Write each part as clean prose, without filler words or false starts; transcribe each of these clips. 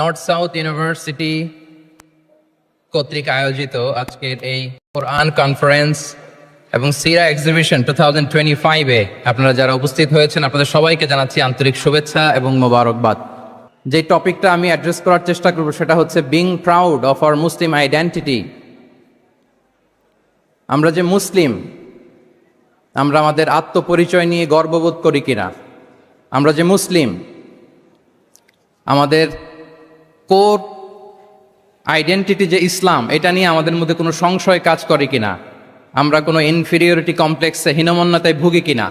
North south university কর্তৃক আয়োজিত আজকের এই কোরআন কনফারেন্স এবং সিরা এক্সিবিশন 2025-এ আপনারা যারা উপস্থিত হয়েছেন আপনাদের সবাইকে জানাচ্ছি আন্তরিক শুভেচ্ছা এবং মোবারকবাদ। যে টপিকটা আমি অ্যাড্রেস করার চেষ্টা করব সেটা হচ্ছে being proud of our Muslim identity. আমরা যে মুসলিম, আমরা আমাদের আত্মপরিচয় নিয়ে গর্ববোধ করি কিনা? আমরা যে মুসলিম, আমাদের কোর আইডেন্টিটি যে ইসলাম, এটা নিয়ে আমাদের মধ্যে কোনো সংশয় কাজ করে কিনা? আমরা কোনো ইনফিরিয়রিটি কমপ্লেক্সে হীনমন্যতায় ভুগি কিনা?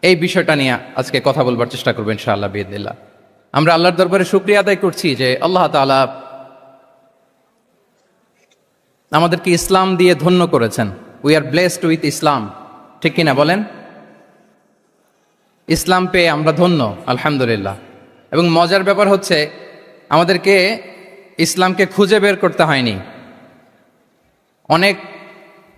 এই বিষয়টা নিয়ে আজকে কথা বলবার চেষ্টা করবো ইনশাআল্লাহ বিইذনিল্লাহ। আমরা আল্লাহর দরবারে শুকরিয়া আদায় করছি যে আল্লাহ তাআলা আমাদেরকে ইসলাম দিয়ে ধন্য করেছেন। উই আর ব্লেসড উইথ ইসলাম, ঠিক কিনা বলেন? ইসলাম পেয়ে আমরা ধন্য, আলহামদুলিল্লাহ। এবং মজার ব্যাপার হচ্ছে আমাদেরকে ইসলামকে খুঁজে বের করতে হয়নি। অনেক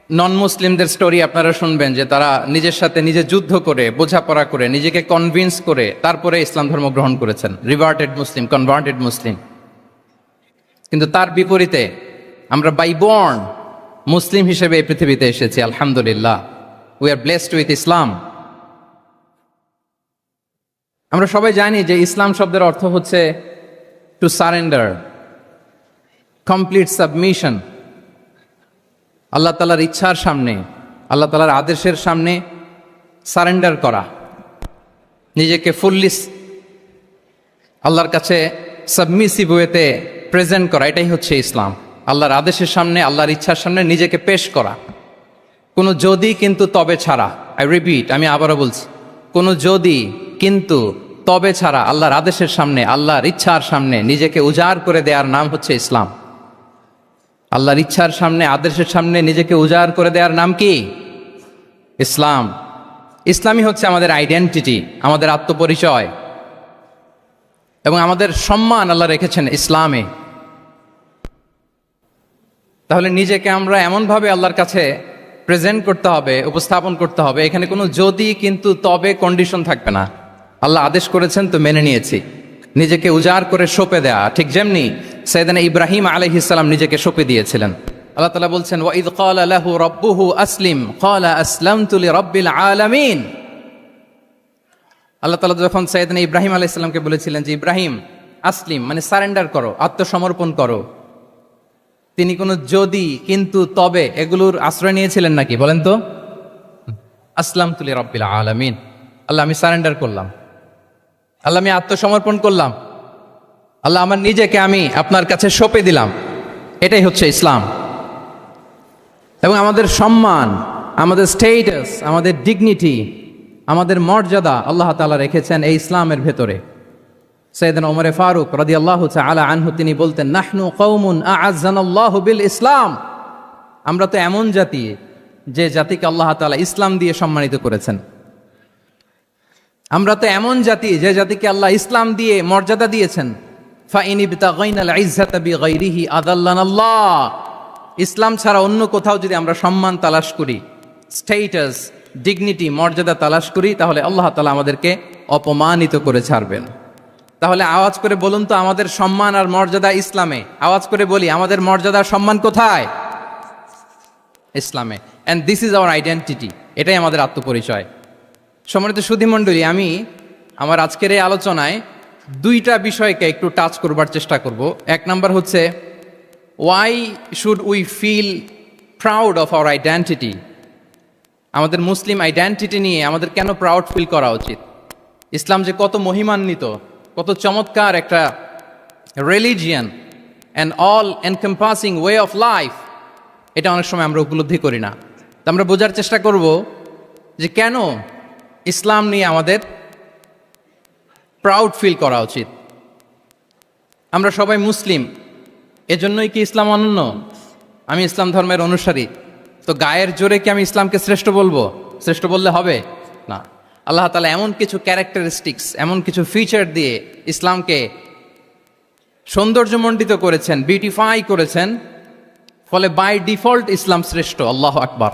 নন মুসলিমদের স্টোরি আপনারা শুনবেন যে তারা নিজের সাথে নিজে যুদ্ধ করে, বোঝাপড়া করে, নিজেকে কনভিন্স করে তারপরে ইসলাম ধর্ম গ্রহণ করেছেন, রিভার্টেড মুসলিম, কনভার্টেড মুসলিম। কিন্তু তার বিপরীতে আমরা বাই বর্ন মুসলিম হিসেবে এই পৃথিবীতে এসেছি, আলহামদুলিল্লাহ। উই আর ব্লেসড উইথ ইসলাম। আমরা সবাই জানি যে ইসলাম শব্দের অর্থ হচ্ছে টু সারেন্ডার, কমপ্লিট সাবমিশন। আল্লাহ তাআলার ইচ্ছার সামনে, আল্লাহ তাআলার আদেশের সামনে সারেন্ডার করা, নিজেকে ফুললি আল্লাহর কাছে সাবমিসিভ ওয়েতে প্রেজেন্ট করা, এটাই হচ্ছে ইসলাম। আল্লাহর আদেশের সামনে, আল্লাহর ইচ্ছার সামনে নিজেকে পেশ করা, কোনো যদি কিন্তু তবে ছাড়া। আই রিপিট, আমি আবারও বলছি, কোনো যদি কিন্তু তবে ছাড়া আল্লাহর আদেশের সামনে, আল্লাহর ইচ্ছার সামনে নিজেকে উজাড় করে দেওয়ার নাম হচ্ছে ইসলাম। আল্লাহর ইচ্ছার সামনে, আদেশের সামনে নিজেকে উজাড় করে দেওয়ার নাম কি? ইসলাম। ইসলামই হচ্ছে আমাদের আইডেন্টিটি, আমাদের আত্মপরিচয় এবং আমাদের সম্মান আল্লাহ রেখেছেন ইসলামে। তাহলে নিজেকে আমরা এমনভাবে আল্লাহর কাছে প্রেজেন্ট করতে হবে, উপস্থাপন করতে হবে, এখানে কোনো যদি কিন্তু তবে কন্ডিশন থাকবে না। আল্লাহ আদেশ করেছেন তো মেনে নিয়েছি। নিজেকে উজাড় করে সঁপে দেয়া, ঠিক যেমনি সাইয়েদনা ইব্রাহিম আলাইহিস সালাম নিজেকে সঁপে দিয়েছিলেন। আল্লাহ তাআলা বলছেন ওয়া ইয ক্বালা লাহু রাব্বুহু আসলিম ক্বালা আসলামতু লিরাব্বিল আলামিন। আল্লাহ তাআলা যখন সাইয়েদনা ইব্রাহিম আলাইহিস সালামকে বলেছিলেন যে ইব্রাহিম আসলিম মানে সারেন্ডার করো, আত্মসমর্পণ করো, তিনি কোনো যদি কিন্তু তবে এগুলোর আশ্রয় নিয়েছিলেন নাকি? বলেন তো। আসলামতু লিরাব্বিল আলামিন, আল্লাহ আমি সারেন্ডার করলাম, আল্লাহ আমি আত্মসমর্পণ করলাম, আল্লাহ আমার নিজেকে আমি আপনার কাছে সঁপে দিলাম। এটাই হচ্ছে ইসলাম। এবং আমাদের সম্মান, আমাদের স্টেটাস, আমাদের ডিগনিটি, আমাদের মর্যাদা আল্লাহ তাআলা রেখেছেন এই ইসলামের ভেতরে। সাইয়েদনা ওমর ফারুক রাদিয়াল্লাহু তাআলা আনহু তিনি বলতেন নাহনু কওমুন আ'আজ্জানাল্লাহু বিল ইসলাম। আমরা তো এমন জাতি যে জাতিকে আল্লাহ তাআলা ইসলাম দিয়ে সম্মানিত করেছেন। আমরা তো এমন জাতি যে জাতিকে আল্লাহ ইসলাম দিয়ে মর্যাদা দিয়েছেন। ফাইন ইবতাগাইনাল ইজ্জাতা বিগাইরিহি আযাল্লানাল্লাহ। ইসলাম ছাড়া অন্য কোথাও যদি আমরা সম্মান তালাশ করি, স্টেটাস, ডিগনিটি, মর্যাদা তালাশ করি, তাহলে আল্লাহ তাআলা আমাদেরকে অপমানিত করে ছাড়বেন। তাহলে আওয়াজ করে বলুন তো, আমাদের সম্মান আর মর্যাদা ইসলামে। আওয়াজ করে বলি, আমাদের মর্যাদা সম্মান কোথায়? ইসলামে। And this is our identity. এটাই আমাদের আত্মপরিচয়। সম্মানিত সুধীমণ্ডলী, আমি আমার আজকের এই আলোচনায় দুইটা বিষয়কে একটু টাচ করবার চেষ্টা করব। এক নাম্বার হচ্ছে why should we feel proud of our identity. আমাদের মুসলিম আইডেন্টিটি নিয়ে আমাদের কেন প্রাউড ফিল করা উচিত? ইসলাম যে কত মহিমান্বিত, কত চমৎকার একটা religion and all encompassing way of life, এটা অনেক সময় আমরা উপলব্ধি করি না। তো আমরা বোঝার চেষ্টা করব যে কেন ইসলাম নিয়ে আমাদের প্রাউড ফিল করা উচিত। আমরা সবাই মুসলিম, এজন্যই কি ইসলাম অনন্য? আমি ইসলাম ধর্মের অনুসারী, তো গায়ের জোরে কি আমি ইসলামকে শ্রেষ্ঠ বলবো? শ্রেষ্ঠ বললে হবে না। আল্লাহ তাআলা এমন কিছু ক্যারেক্টারিস্টিক্স, এমন কিছু ফিচার দিয়ে ইসলামকে সৌন্দর্যমণ্ডিত করেছেন, বিউটিফাই করেছেন, ফলে বাই ডিফল্ট ইসলাম শ্রেষ্ঠ। আল্লাহু আকবার।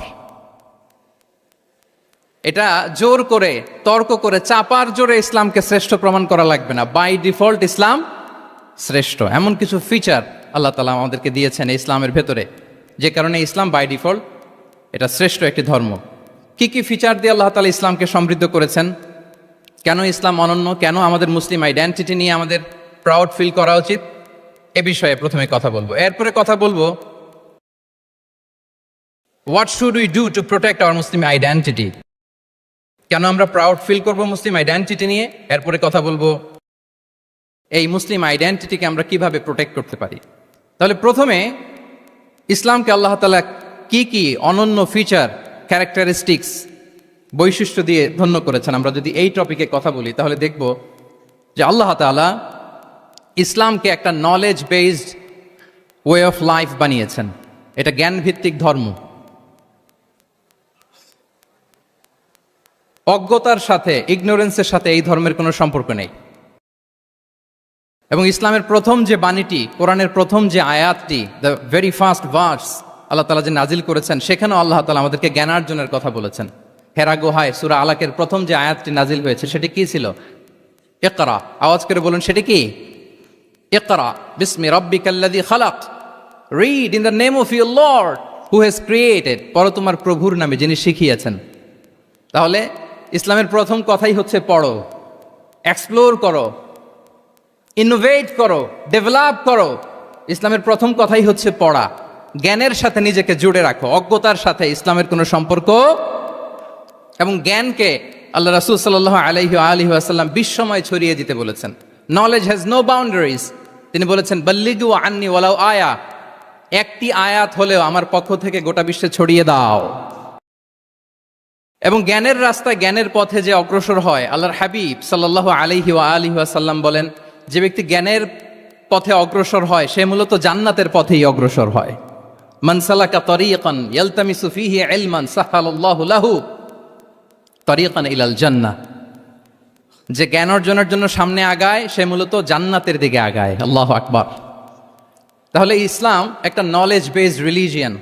এটা জোর করে, তর্ক করে, চাপার জোরে ইসলামকে শ্রেষ্ঠ প্রমাণ করা লাগবে না। বাই ডিফল্ট ইসলাম শ্রেষ্ঠ, এমন কিছু ফিচার আল্লাহ তাআলা আমাদেরকে দিয়েছেন ইসলামের ভেতরে, যে কারণে ইসলাম বাই ডিফল্ট এটা শ্রেষ্ঠ একটি ধর্ম। কি কি ফিচার দিয়ে আল্লাহ তাআলা ইসলামকে সমৃদ্ধ করেছেন, কেন ইসলাম অনন্য, কেন আমাদের মুসলিম আইডেন্টিটি নিয়ে আমাদের প্রাউড ফিল করা উচিত, এ বিষয়ে প্রথমে কথা বলবো। এরপরে কথা বলবো what should we do to protect our Muslim identity, কেন আমরা প্রাউড ফিল করব মুসলিম আইডেন্টিটি নিয়ে। এরপরে কথা বলবো এই মুসলিম আইডেন্টিটিকে আমরা কিভাবে প্রোটেক্ট করতে পারি। তাহলে প্রথমে ইসলামকে আল্লাহ তাআলা কি কি অনন্য ফিচার, ক্যারেক্টারিস্টিক্স, বৈশিষ্ট্য দিয়ে ধন্য করেছেন। আমরা যদি এই টপিকে কথা বলি তাহলে দেখব যে আল্লাহ তাআলা ইসলামকে একটা knowledge based way of life বানিয়েছেন। এটা জ্ঞান ভিত্তিক ধর্ম। অজ্ঞতার সাথে, ইগনোরেন্সের সাথে এই ধর্মের কোনো সম্পর্ক নেই। এবং ইসলামের প্রথম যে বাণীটি, কোরআনের প্রথম যে আয়াতটি, দ্য ভেরি ফার্স্ট ভার্স আল্লাহ তাআলা যে নাজিল করেছেন, সেখানেও আল্লাহ তাআলা আমাদেরকে জ্ঞানার্জনের কথা বলেছেন। হেরা গুহায় সূরা আলাকের প্রথম যে আয়াতটি নাজিল হয়েছে সেটি কি ছিল? ইকরা। আওয়াজ করে বলুন সেটি কি? ইকরা বিসমি রাব্বিকাল্লাযী খালাক, read in the name of your lord who has created, পড়ো তোমার প্রভুর নামে যিনি শিখিয়েছেন। তাহলে ইসলামের প্রথম কথাই হচ্ছে পড়ো, এক্সপ্লোর করো, ইনোভেট করো, ডেভেলপ করো। ইসলামের প্রথম কথাই হচ্ছে পড়া। জ্ঞানের সাথে নিজেকে জুড়ে রাখো, অজ্ঞতার সাথে ইসলামের কোনো সম্পর্ক। এবং জ্ঞানকে আল্লাহ রাসূল সাল্লাল্লাহু আলাইহি ওয়াসাল্লাম বিশ্বময় ছড়িয়ে দিতে বলেছেন। Knowledge has no boundaries. তিনি বলেছেন বাল্লিগু আন্নি ওয়ালাউ আয়া, একটি আয়াত হলেও আমার পক্ষ থেকে গোটা বিশ্বে ছড়িয়ে দাও। এবং জ্ঞানের রাস্তায়, জ্ঞানের পথে যে অগ্রসর হয়, আল্লাহর হাবিব সাল্লাল্লাহু আলাইহি ওয়াসাল্লাম বলেন, যে ব্যক্তি জ্ঞানের পথে অগ্রসর হয় সে মূলত জান্নাতের পথেই অগ্রসর হয়। মান সালাকা তরিকান ইয়ালতামিসু ফীহি ইলমান সাহালাল্লাহু লাহু তরিকান ইলাল জান্নাহ। যে জ্ঞান অর্জনের জন্য সামনে আগায় সে মূলত জান্নাতের দিকে আগায়। আল্লাহু আকবার। তাহলে ইসলাম একটা নলেজ বেসড রিলিজিয়ান।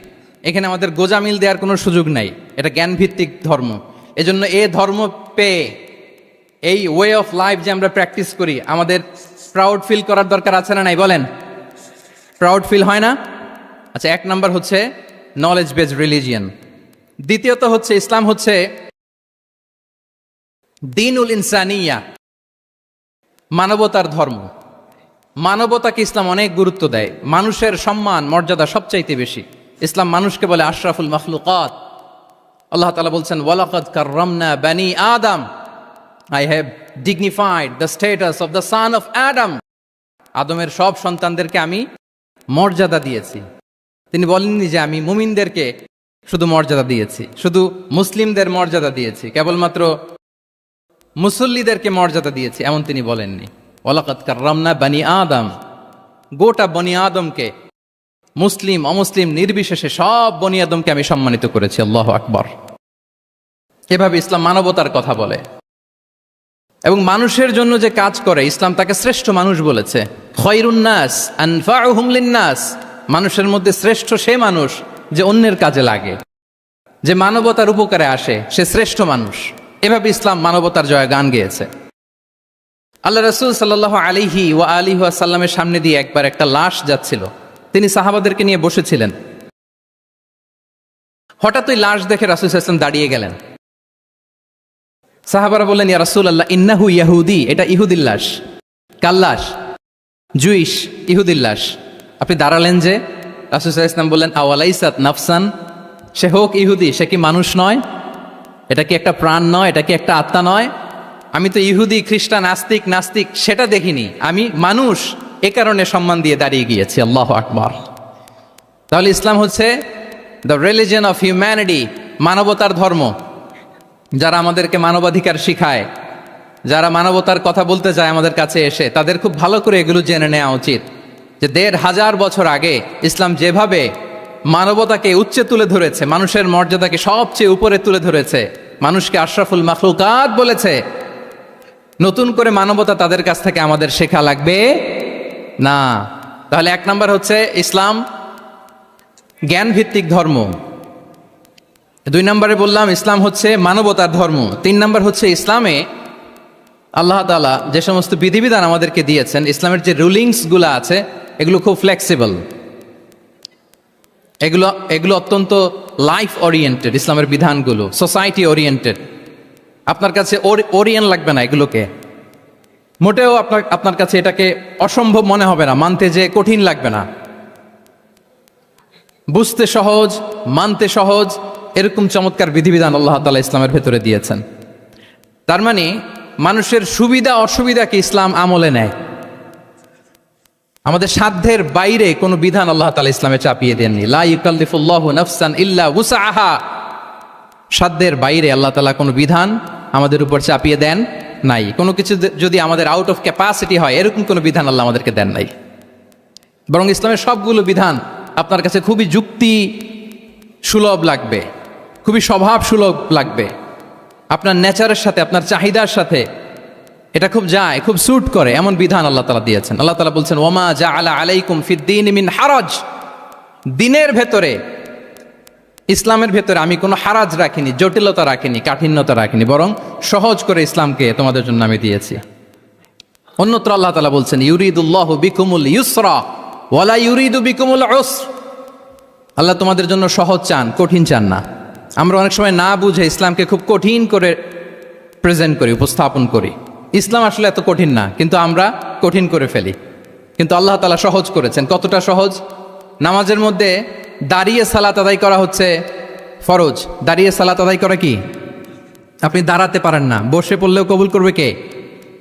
এখানে আমাদের গোজামিল দেওয়ার কোনো সুযোগ নাই। এটা জ্ঞান ভিত্তিক ধর্ম। এজন্য এ ধর্ম পেয়ে এই ওয়ে অফ লাইফ যে আমরা প্র্যাকটিস করি, আমাদের প্রাউড ফিল করার দরকার আছে না নাই? বলেন, প্রাউড ফিল হয় না? আচ্ছা, এক নাম্বার হচ্ছে নলেজ বেসড রিলিজিয়ান। দ্বিতীয়ত হচ্ছে ইসলাম হচ্ছে দ্বীনুল ইনসানিয়া, মানবতার ধর্ম। মানবতাকে ইসলাম অনেক গুরুত্ব দেয়। মানুষের সম্মান, মর্যাদা সবচাইতে বেশি। ইসলাম মানুষকে বলে আশরাফুল মখলুকাত। আল্লাহ তাআলা বলছেন ওয়ালাকাদ কাররামনা বানি আদম, I have dignified the status of the son of Adam. আদমের সব সন্তানদেরকে আমি মর্যাদা দিয়েছি। তিনি বলেননি যে আমি মুমিনদেরকে শুধু মর্যাদা দিয়েছি, শুধু মুসলিমদের মর্যাদা দিয়েছি, কেবলমাত্র মুসল্লিদেরকে মর্যাদা দিয়েছি, এমন তিনি বলেননি। ওয়ালাকাদ কাররামনা বানি আদম, গোটা বনি আদমকে, মুসলিম অমুসলিম নির্বিশেষে সব বনি আদমকে আমি সম্মানিত করেছি। আল্লাহু আকবার। এভাবে ইসলাম মানবতার কথা বলে এবং মানুষের জন্য যে কাজ করে, ইসলাম তাকে শ্রেষ্ঠ মানুষ বলেছে। খয়রুন নাস আনফাউহুম লিন-নাস, মানুষের মধ্যে শ্রেষ্ঠ সে মানুষ যে অন্যের কাজে লাগে, যে মানবতার উপকারে আসে, সে শ্রেষ্ঠ মানুষ। এভাবে ইসলাম মানবতার জয়গান গেয়েছে। আল্লাহ রাসূল সাল্লাল্লাহু আলাইহি ওয়াসাল্লামের সামনে দিয়ে একবার একটা লাশ যাচ্ছিল। তিনি সাহাবাদেরকে নিয়ে বসেছিলেন। হঠাৎ ওই লাশ দেখে রাসূল সাল্লাল্লাহু আলাইহি ওয়াসাল্লাম দাঁড়িয়ে গেলেন। সাহাবারা বললেন, ইয়া রাসূলুল্লাহ ইন্নাহু ইয়াহুদি, এটা ইহুদির লাশ। কার লাশ? জুইশ, ইহুদির লাশ। আপনি দাঁড়ালেন যে? রাসূল সাল্লাল্লাহু আলাইহি ওয়াসাল্লাম বললেন আওয়ালাইসাত নাফসান, সে হোক ইহুদি, সে কি মানুষ নয়? এটা কি একটা প্রাণ নয়? এটা কি একটা আত্মা নয়? আমি তো ইহুদি, খ্রিস্টান, আস্তিক, নাস্তিক সেটা দেখিনি, আমি মানুষ, এ কারণে সম্মান দিয়ে দাঁড়িয়ে গিয়েছি। আল্লাহু আকবার। তাহলে ইসলাম হচ্ছে দ্য রিলিজিয়ন অফ হিউম্যানিটি, মানবতার ধর্ম। যারা আমাদেরকে মানবাধিকার শিখায়, যারা মানবতার কথা বলতে চায় আমাদের কাছে এসে, তাদের খুব ভালো করে এগুলো জেনে নেওয়া উচিত যে ১৫০০ বছর আগে ইসলাম যেভাবে মানবতাকে উচ্চে তুলে ধরেছে, মানুষের মর্যাদাকে সবচেয়ে উপরে তুলে ধরেছে, মানুষকে আশরাফুল মাখলুকাত বলেছে, নতুন করে মানবতা তাদের কাছ থেকে আমাদের শেখা লাগবে না। তাহলে এক নাম্বার হচ্ছে ইসলাম জ্ঞান ভিত্তিক ধর্ম। ২ নম্বরে বললাম ইসলাম হচ্ছে মানবতার ধর্ম। ৩ নম্বর হচ্ছে ইসলামে আল্লাহ তাআলা যে সমস্ত বিধিবিধান আমাদেরকে দিয়েছেন, ইসলামের যে রুলিংসগুলো আছে এগুলো খুব ফ্লেক্সিবল, এগুলো অত্যন্ত লাইফ ওরিয়েন্টেড। ইসলামের বিধানগুলো সোসাইটি ওরিয়েন্টেড। আপনার কাছে ওরিয়েন্ট লাগবে না এগুলোকে, মোটেও আপনার কাছে এটাকে অসম্ভব মনে হবে না, মানতে যে কঠিন লাগবে না, বুঝতে সহজ, মানতে সহজ, এরকম চমৎকার বিধিবিধান আল্লাহ তাআলা ইসলামের ভেতরে দিয়েছেন। তার মানে মানুষের সুবিধা অসুবিধাকে ইসলাম আমলে নেয়। আমাদের সাধ্যের বাইরে কোনো বিধান আল্লাহ তাআলা ইসলামে চাপিয়ে দেননি। লা ইউকাল্লিফুল্লাহু নাফসান ইল্লা উসআহা। সাধ্যের বাইরে আল্লাহ তাআলা কোনো বিধান আমাদের উপর চাপিয়ে দেন নাই। কোনো কিছু যদি আমাদের আউট অফ ক্যাপাসিটি হয়, এরকম কোনো বিধান আল্লাহ আমাদেরকে দেন নাই। বরং ইসলামের সবগুলো বিধান আপনার কাছে খুবই যুক্তি সুলভ লাগবে, খুবই স্বভাব সুলভ লাগবে, আপনার নেচারের সাথে, আপনার চাহিদার সাথে এটা খুব যায়, খুব স্যুট করে, এমন বিধান আল্লাহ তাআলা দিয়েছেন। আল্লাহ তাআলা বলছেন, ওয়ামা জাআলা আলাইকুম ফিদ্দীন মিন হারাজ। দিনের ভেতরে, ইসলামের ভেতরে আমি কোনো হারাজ রাখিনি, জটিলতা রাখিনি, কাঠিন্যতা রাখিনি, বরং সহজ করে ইসলামকে তোমাদের জন্য আমি দিয়েছি। অন্যত্র আল্লাহ তাআলা বলছেন, ইউরিদুল্লাহু বিকুমুল ইউসরা ওয়ালা ইউরিদু বিকুমুল উসর। আল্লাহ তোমাদের জন্য সহজ চান, কঠিন চান না। আমরা অনেক সময় না বুঝে ইসলামকে খুব কঠিন করে প্রেজেন্ট করি, উপস্থাপন করি। ইসলাম আসলে এত কঠিন না, কিন্তু আমরা কঠিন করে ফেলি। কিন্তু আল্লাহ তাআলা সহজ করেছেন। কতটা সহজ? নামাজের মধ্যে দাঁড়িয়ে সালাত আদায় করা হচ্ছে ফরজ। দাঁড়িয়ে সালাত আদায় করা কি? আপনি দাঁড়াতে পারেন না, বসে পড়লেও কবুল করবে কে?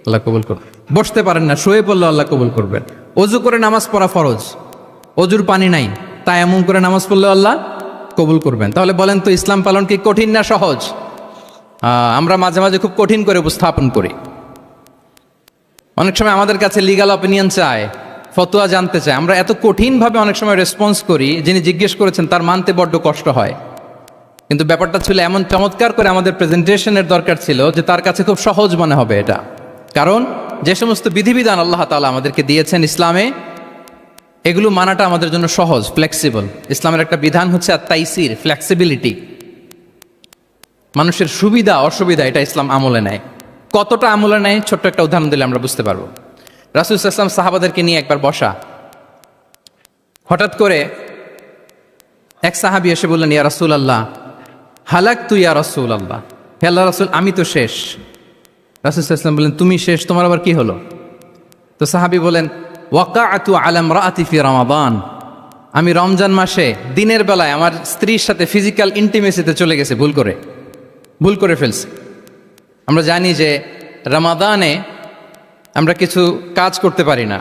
আল্লাহ কবুল করবে। বসতে পারেন না, শুয়ে পড়লেও আল্লাহ কবুল করবেন। অজু করে নামাজ পড়া ফরজ, অজুর পানি নাই, তাই এমন করে নামাজ পড়লেও আল্লাহ কবুল করবেন। তাহলে বলেন তো, ইসলাম পালন কি কঠিন না সহজ? আমরা মাঝে মাঝে খুব কঠিন করে উপস্থাপন করি। অনেক সময় আমাদের কাছে লিগ্যাল অপিনিয়ন চায়, ফতোয়া জানতে চায়। আমরা এত কঠিনভাবে অনেক সময় রেসপন্স করি, যিনি জিজ্ঞেস করেছেন তার মানতে বড্ড কষ্ট হয়। কিন্তু ব্যাপারটা ছিল এমন চমৎকার করে আমাদের প্রেজেন্টেশনের দরকার ছিল যে তার কাছে খুব সহজ মনে হবে এটা। কারণ যে সমস্ত বিধিবিধান আল্লাহ তাআলা আমাদেরকে দিয়েছেন ইসলামে, এগুলো মানাটা আমাদের জন্য সহজ, ফ্লেক্সিবল। ইসলামের একটা বিধান হচ্ছে আত-তাইসির, ফ্লেক্সিবিলিটি। মানুষের সুবিধা অসুবিধা এটা ইসলাম আমলে নেয়। কতটা আমলে নেয়, ছোট্ট একটা উদাহরণ দিলে আমরা বুঝতে পারবো। রাসূল সাল্লাল্লাহু আলাইহি ওয়াসাল্লাম সাহাবাদেরকে নিয়ে একবার বসা, হঠাৎ করে এক সাহাবী এসে বললেন, ইয়া রাসূলুল্লাহ হালাকতু ইয়া রাসূলুল্লাহ, হে আল্লাহর রাসূল আমি তো শেষ। রাসূল সাল্লাল্লাহু আলাইহি ওয়াসাল্লাম বললেন, তুমি শেষ, তোমার আবার কি হলো? তো সাহাবী বলেন, ওয়াকাআতু আলা ইমরাআতি ফি রমাদান, আমি রমজান মাসে দিনের বেলায় আমার স্ত্রীর সাথে ফিজিক্যাল ইন্টিমেসিতে চলে গেছে, ভুল করে ফেলছি। আমরা জানি যে রমাদানে আমরা কিছু কাজ করতে পারি না।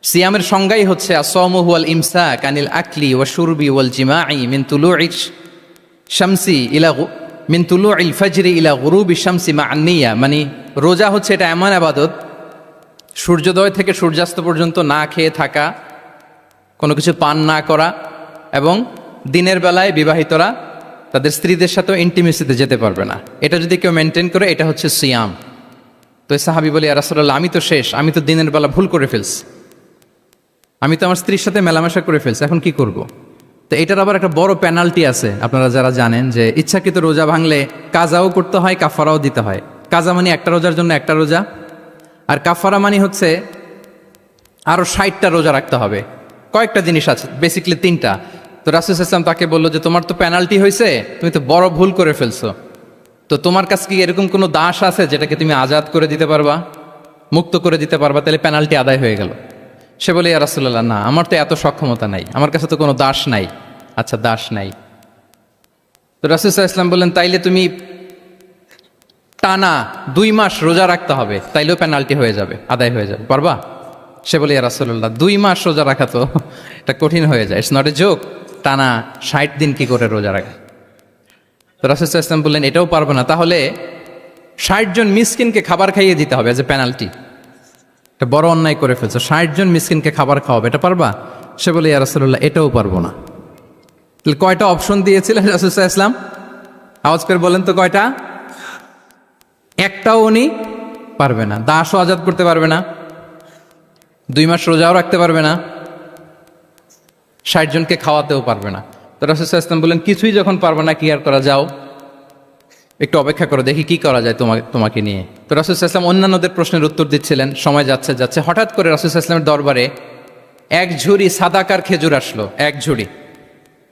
সিয়ামের সংজ্ঞাই হচ্ছে আসওমু হুয়াল ইমসাক আনিল আকলি ওয়া শুরবি ওয়াল জিমাই মিন তুলুইশ শামসি ইলা মিন তুলুইল ফাজরি ইলা গুরুবি শামসি মা আন-নিয়া। মানে রোজা হচ্ছে এটা এমন ইবাদত, সূর্যোদয় থেকে সূর্যাস্ত পর্যন্ত না খেয়ে থাকা, কোনো কিছু পান না করা, এবং দিনের বেলায় বিবাহিতরা তাদের স্ত্রীদের সাথেও ইন্টিমেসিতে যেতে পারবে না। এটা যদি কেউ মেনটেন করে, এটা হচ্ছে সিয়াম। তো এই সাহাবী বলে, ইয়া রাসূলুল্লাহ আমি তো শেষ, আমি তো দিনের বেলা ভুল করে ফেলছি, আমি তো আমার স্ত্রীর সাথে মেলামেশা করে ফেলছি, এখন কি করব? তো এটার আবার একটা বড় পেনাল্টি আছে। আপনারা যারা জানেন যে ইচ্ছাকৃত রোজা ভাঙলে কাজাও করতে হয়, কাফারাও দিতে হয়। কাজা মানে একটা রোজার জন্য একটা রোজা, আর কাফারা মানে হচ্ছে আরো 60টা রোজা রাখতে হবে। কয়েকটা জিনিস আছে, বেসিক্যালি 3টা। তো রাসূল সাল্লাল্লাহু আলাইহি ওয়াসাল্লাম তাকে বললো যে তোমার তো পেনাল্টি হয়েছে, তুমি তো বড় ভুল করে ফেলছো, তো তোমার কাছে কি এরকম কোনো দাস আছে যেটাকে তুমি আজাদ করে দিতে পারবা, মুক্ত করে দিতে পারবা, তাহলে পেনাল্টি আদায় হয়ে গেল। সে বলে, ইয়া রাসূলুল্লাহ না, আমার তো এত সক্ষমতা নাই, আমার কাছে তো কোনো দাস নাই। আচ্ছা, দাস নাই। তো রাসূল সাল্লাল্লাহু আলাইহি ওয়াসাল্লাম বললেন, তাইলে তুমি টানা 2 মাস রোজা রাখতে হবে, তাইলেও পেনাল্টি হয়ে যাবে, আদায় হয়ে যাবে, পারবা? সে বলে, ইয়া রাসূলুল্লাহ 2 মাস রোজা রাখা তো এটা কঠিন হয়ে যায়, ইটস নট এ জোক। টানা 60 দিন কি করে রোজা রাখা? তো রাসূল সাল্লাল্লাহু আলাইহি ওয়াসাল্লাম বললেন, এটাও পারবে না, তাহলে 60 জন মিসকিনকে খাবার খাইয়ে দিতে হবে এজ এ পেনাল্টি। এটা বড় অন্যায় করে ফেলছো, 60 জন মিসকিনকে খাবার খাওয়াবে, এটা পারবা? সে বলে, ইয়া রাসূলুল্লাহ এটাও পারবো না। তাহলে কয়টা অপশন দিয়েছিলেন রাসূল সাল্লাল্লাহু আলাইহি ওয়াসাল্লাম? আওয়াজ করে বলেন তো কয়টা? একটাও উনি পারবে না। দাসও আজাদ করতে পারবে না, 2 মাস রোজাও রাখতে পারবে না, 60 জনকে খাওয়াতেও পারবে না। তো রাসূল সাল্লাল্লাহু আলাইহি ওয়াসাল্লাম বললেন, কিছুই যখন পারবে না, কি আর করা, যাও একটু অপেক্ষা করো, দেখি কি করা যায় তোমাকে নিয়ে। তো রাসূল সাল্লাল্লাহু আলাইহি ওয়াসাল্লাম অন্যান্যদের প্রশ্নের উত্তর দিচ্ছিলেন। সময় যাচ্ছে যাচ্ছে হঠাৎ করে রাসূল সাল্লাল্লাহু আলাইহি ওয়াসাল্লামের দরবারে এক ঝুড়ি সাদাকার খেজুর আসলো, এক ঝুড়ি।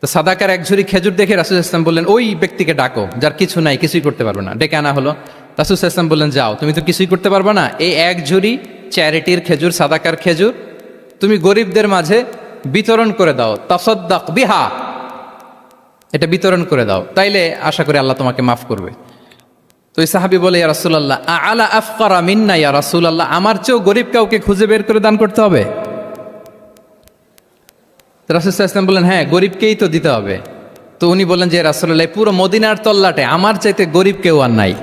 তো সাদাকার এক ঝুড়ি খেজুর দেখে রাসূল সাল্লাল্লাহু আলাইহি ওয়াসাল্লাম বললেন, ওই ব্যক্তিকে ডাকো যার কিছু নাই, কিছুই করতে পারবে না। ডেকে আনা হলো। রাসূল সাল্লাল্লাহু আলাইহি ওয়াসাল্লাম বললেন, যাও, তুমি তো কিছুই করতে পারবে না, এই এক ঝুড়ি চ্যারিটির খেজুর, সাদাকার খেজুর তুমি গরিবদের মাঝে বিতরণ করে দাও, তাসাদ্দাক বিহা, এটা বিতরণ করে দাও, তাইলে আশা করি আল্লাহ তোমাকে মাফ করবে। তো এই সাহাবী বলে, ইয়া রাসূলুল্লাহ, আলা আফকারা মিন্না ইয়া রাসূলুল্লাহ, আমার চেয়েও গরিব কাউকে খুঁজে বের করে দান করতে হবে? তো রাসূল সাল্লাল্লাহু আলাইহি ওয়াসাল্লাম বললেন, হ্যাঁ, গরিবকেই তো দিতে হবে। তো উনি বললেন যে, রাসূলুল্লাহ, পুরো মদিনার তল্লাটে আমার চাইতে গরিব কেউ আর নাই,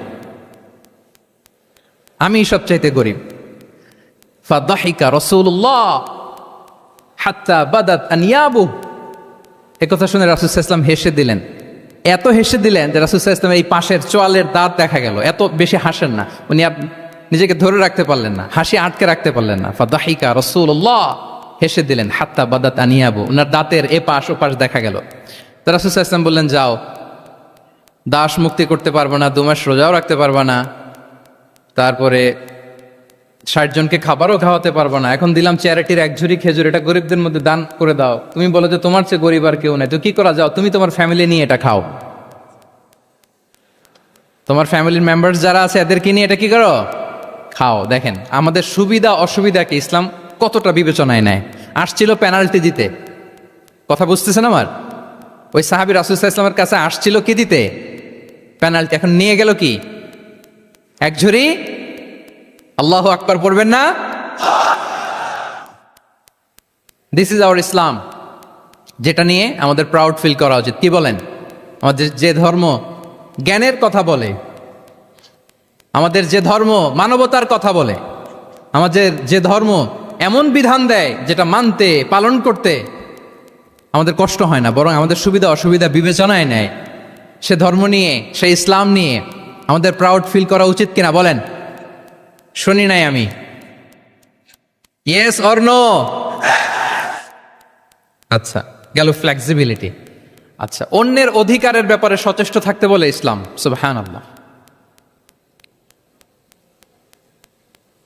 আমি সবচাইতে গরিব। ফাদাহিকা রাসূলুল্লাহ হাত্তা বাদাত আনিয়াবু, এ কথা শুনে রাসূল সাল্লাল্লাহু আলাইহি ওয়াসাল্লাম হেসে দিলেন। এত হেসে দিলেন যে রাসূল সাল্লাল্লাহু আলাইহি ওয়াসাল্লামের এই পাশের চোয়ালের দাঁত দেখা গেল। এত বেশি হাসেন না উনি, নিজেকে ধরে রাখতে পারলেন না, হাসি আটকে রাখতে পারলেন না। ফাদাহিকা রাসূলুল্লাহ, হেসে দিলেন। হাত্তা বাদাত আনিয়াবু, ওনার দাঁতের এপাশ ওপাশ দেখা গেল। তো রাসূল সাল্লাল্লাহু আলাইহি ওয়াসাল্লাম বললেন, যাও, দাস মুক্তি করতে পারবো না, 2 মাস রোজাও রাখতে পারবা না, তারপরে 60 জনকে খাবারও খাওয়াতে পারবো না, এখন দিলাম চ্যারিটির এক ঝুড়ি খেজুর, এটা গরিবদের মধ্যে দান করে দাও। তুমি বলো যে তোমার চেয়ে গরিব আর কেউ নাই, তো কি করা, যাও তুমি তোমার ফ্যামিলি নিয়ে এটা খাও, তোমার ফ্যামিলির মেম্বার্স যারা আছে এদেরকে নিয়ে এটা কি করো, খাও। দেখেন আমাদের সুবিধা অসুবিধাকে ইসলাম কতটা বিবেচনায় নেয়। আসছিল পেনাল্টি দিতে, কথা বুঝতেছেন আমার? ওই সাহাবী রাসূল সাল্লাল্লাহু আলাইহি ওয়াসাল্লামের কাছে আসছিল কি দিতে, পেনাল্টি। এখন নিয়ে গেল কি, এক ঝুড়ি। আল্লাহু আকবার পড়বেন না? দিস ইজ আওয়ার ইসলাম, যেটা নিয়ে আমাদের প্রাউড ফিল করা উচিত। কি বলেন? আমাদের যে ধর্ম জ্ঞানের কথা বলে, আমাদের যে ধর্ম মানবতার কথা বলে, আমাদের যে ধর্ম এমন বিধান দেয় যেটা মানতে পালন করতে আমাদের কষ্ট হয় না, বরং আমাদের সুবিধা অসুবিধা বিবেচনায় নেয়, সে ধর্ম নিয়ে, সে ইসলাম নিয়ে আমাদের প্রাউড ফিল করা উচিত কিনা বলেন? শুনি নাই আমি, ইয়েস অর নো? আচ্ছা, গেল ফ্লেক্সিবিলিটি। আচ্ছা, অন্যের অধিকারের ব্যাপারে সচেষ্ট থাকতে বলে ইসলাম। সুবহানাল্লাহ।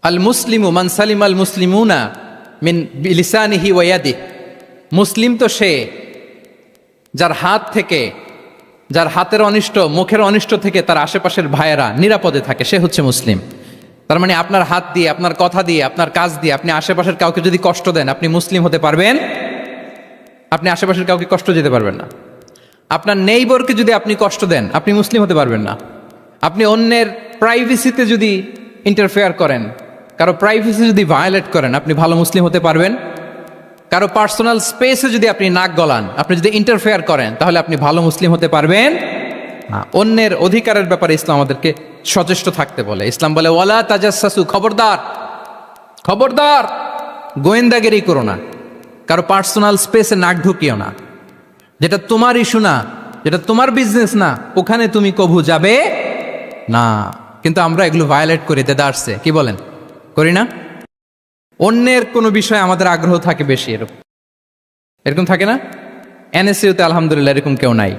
আল মুসলিমু মান সালিম আল মুসলিমুনা মিন লিসানিহি ওয়া ইয়াদিহি, মুসলিম তো সে যার হাত থেকে, যার হাতের অনিষ্ট, মুখের অনিষ্ট থেকে তার আশেপাশের ভাইয়েরা নিরাপদে থাকে, সে হচ্ছে মুসলিম। তার মানে আপনার হাত দিয়ে, আপনার কথা দিয়ে, আপনার কাজ দিয়ে আপনি আশেপাশের কাউকে যদি কষ্ট দেন, আপনি মুসলিম হতে পারবেন? আপনি আশেপাশের কাউকে কষ্ট দিতে পারবেন না। আপনার নেইবরকে যদি আপনি কষ্ট দেন, আপনি মুসলিম হতে পারবেন না। আপনি অন্যের প্রাইভেসিতে যদি ইন্টারফেয়ার করেন, কারো প্রাইভেসি যদি ভায়োলেট করেন, আপনি ভালো মুসলিম হতে পারবেন? কারো পার্সোনাল স্পেসে যদি আপনি নাক গলান, আপনি যদি ইন্টারফেয়ার করেন, তাহলে আপনি ভালো মুসলিম হতে পারবেন না। অন্যের অধিকারের ব্যাপারে ইসলাম আমাদেরকে সচেষ্ট থাকতে বলে। ইসলাম বলে, ওয়ালা তাজাসসু, খবরদার, খবরদার, গোয়েন্দাগিরি করো না, কারো পার্সোনাল স্পেসে নাক ঢুকিও না। যেটা তোমার ইস্যু না, যেটা তোমার বিজনেস না, ওখানে তুমি কভু যাবে না। কিন্তু আমরা এগুলো ভায়োলেট করি, দেদারসে, কি বলেন, করি না? অন্যের কোনো বিষয়ে আমাদের আগ্রহ থাকে বেশি, এরকম থাকে না? এনএসইউতে আলহামদুলিল্লাহ এরকম কেউ নাই,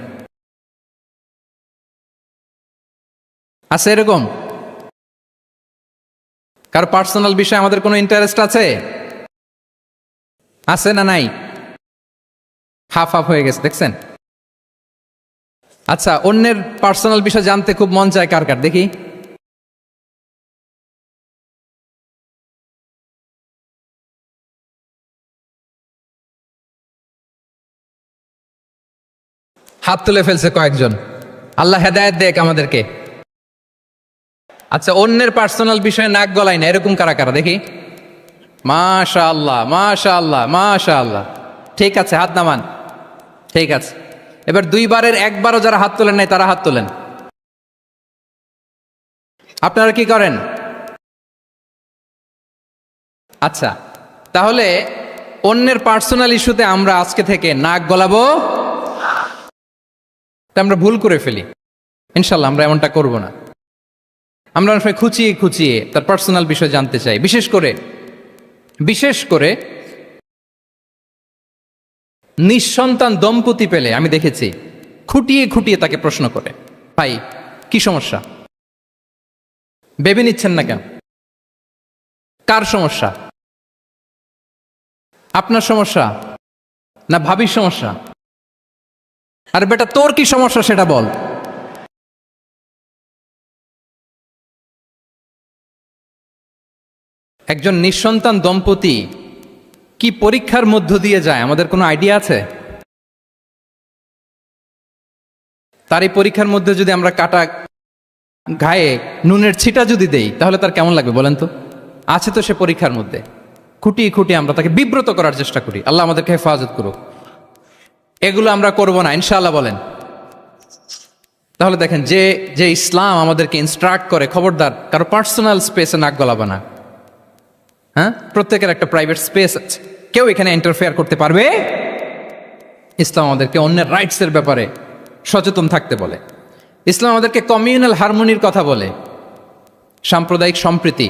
আছে এরকম? কারো পার্সোনাল বিষয়ে আমাদের কোনো ইন্টারেস্ট আছে? আছে না নাই? হাফ হাফ হয়ে গেছে, দেখছেন? আচ্ছা, অন্যের পার্সোনাল বিষয় জানতে খুব মন চায় কার কার, দেখি। হাত তুলে ফেলছে কয়েকজন, আল্লাহ হেদায়েত দেখ আমাদেরকে। আচ্ছা, অন্যের পার্সোনাল বিষয়ে নাক গলাই না, এরকম কারা কারা, দেখি। মাশাআল্লাহ, মাশাআল্লাহ, মাশাআল্লাহ। ঠিক আছে, হাত নামান। ঠিক আছে, এবার 2 বারের 1 বারও যারা হাত তোলেন নাই তারা হাত তোলেন। আপনারা কি করেন? আচ্ছা, তাহলে অন্যের পার্সোনাল ইস্যুতে আমরা আজকে থেকে নাক গলাবো, আমরা ভুল করে ফেলি। ইনশাল্লাহ আমরা এমনটা করব না। আমরা অনেক সময় খুঁচিয়ে খুঁচিয়ে তার পার্সোনাল বিষয় জানতে চাই। বিশেষ করে নিঃসন্তান দম্পতি পেলে আমি দেখেছি খুঁটিয়ে খুঁটিয়ে তাকে প্রশ্ন করে, ভাই কি সমস্যা? বেবি নিচ্ছেন না কেন? কার সমস্যা? আপনার সমস্যা না ভাবির সমস্যা? আর বেটা তোর কি সমস্যা সেটা বল। একজন নিঃসন্তান দম্পতি কি পরীক্ষার মধ্য দিয়ে যায় আমাদের কোনো আইডিয়া আছে? তার এই পরীক্ষার মধ্যে যদি আমরা কাটা গায়ে নুনের ছিটা যদি দেই তাহলে তার কেমন লাগবে বলেন তো? আছে তো সে পরীক্ষার মধ্যে, খুঁটিয়ে খুঁটিয়ে আমরা তাকে বিব্রত করার চেষ্টা করি। আল্লাহ আমাদেরকে হেফাজত করুক। এগুলো আমরা করব না ইনশাআল্লাহ বলেন। তাহলে দেখেন যে যে ইসলাম আমাদেরকে ইনস্ট্রাক্ট করে, খবরদার কারো পার্সোনাল স্পেসে নাক গলাবে না। হ্যাঁ, প্রত্যেকের একটা প্রাইভেট স্পেস আছে, কেউ এখানে ইন্টারফেয়ার করতে পারবে। ইসলাম আমাদেরকে অন্যের রাইটসের ব্যাপারে সচেতন থাকতে বলে। ইসলাম আমাদেরকে কমিউনাল হারমোনির কথা বলে, সাম্প্রদায়িক সম্প্রীতি।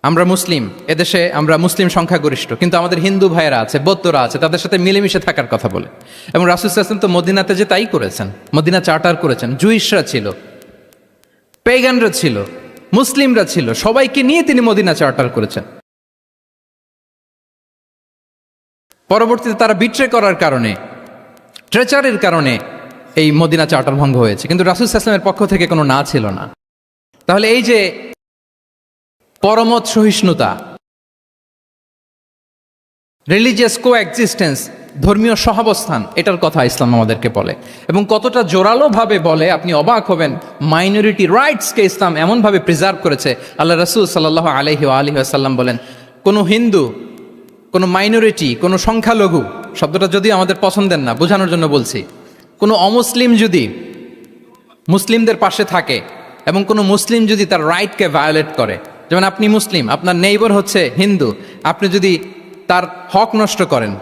আমরা মুসলিম, এদেশে আমরা মুসলিম সংখ্যাগরিষ্ঠ, কিন্তু আমাদের হিন্দু ভাইয়েরা আছে, বৌদ্ধরা আছে, তাদের সাথে মিলেমিশে থাকার কথা বলে। এবং রাসূল সাল্লাল্লাহু আলাইহি ওয়াসাল্লাম তো মদিনাতে যে তাই করেছেন, মদিনা চার্টার করেছেন। জুইশরা ছিল, পেগানরা ছিল, মুসলিমরা ছিল, সবাইকে নিয়ে তিনি মদিনা চার্টার করেছেন। পরবর্তীতে তারা বিট্রে করার কারণে, ট্রেচারের কারণে এই মদিনা চার্টার ভঙ্গ হয়েছে, কিন্তু রাসূল সাল্লাল্লাহু আলাইহি ওয়াসাল্লামের পক্ষ থেকে কোনো না ছিল না। তাহলে এই যে পরমত সহিষ্ণুতা, রিলিজিয়াস কো এক্সিস্টেন্স, ধর্মীয় সহাবস্থান, এটার কথা ইসলাম আমাদেরকে বলে। এবং কতটা জোরালোভাবে বলে আপনি অবাক হবেন। মাইনরিটি রাইটসকে ইসলাম এমনভাবে প্রিজার্ভ করেছে। আল্লাহ রাসূল সাল্লাল্লাহু আলাইহি ওয়াসাল্লাম বলেন, কোনো হিন্দু, কোনো মাইনরিটি, কোনো সংখ্যালঘু, শব্দটা যদিও আমাদের পছন্দের না, বোঝানোর জন্য বলছি, কোনো অমুসলিম যদি মুসলিমদের পাশে থাকে এবং কোনো মুসলিম যদি তার রাইটকে ভায়োলেট করে, যেমন আপনি মুসলিম, আপনার নেইবার হচ্ছে হিন্দু, আপনি যদি তার হক নষ্ট করেন,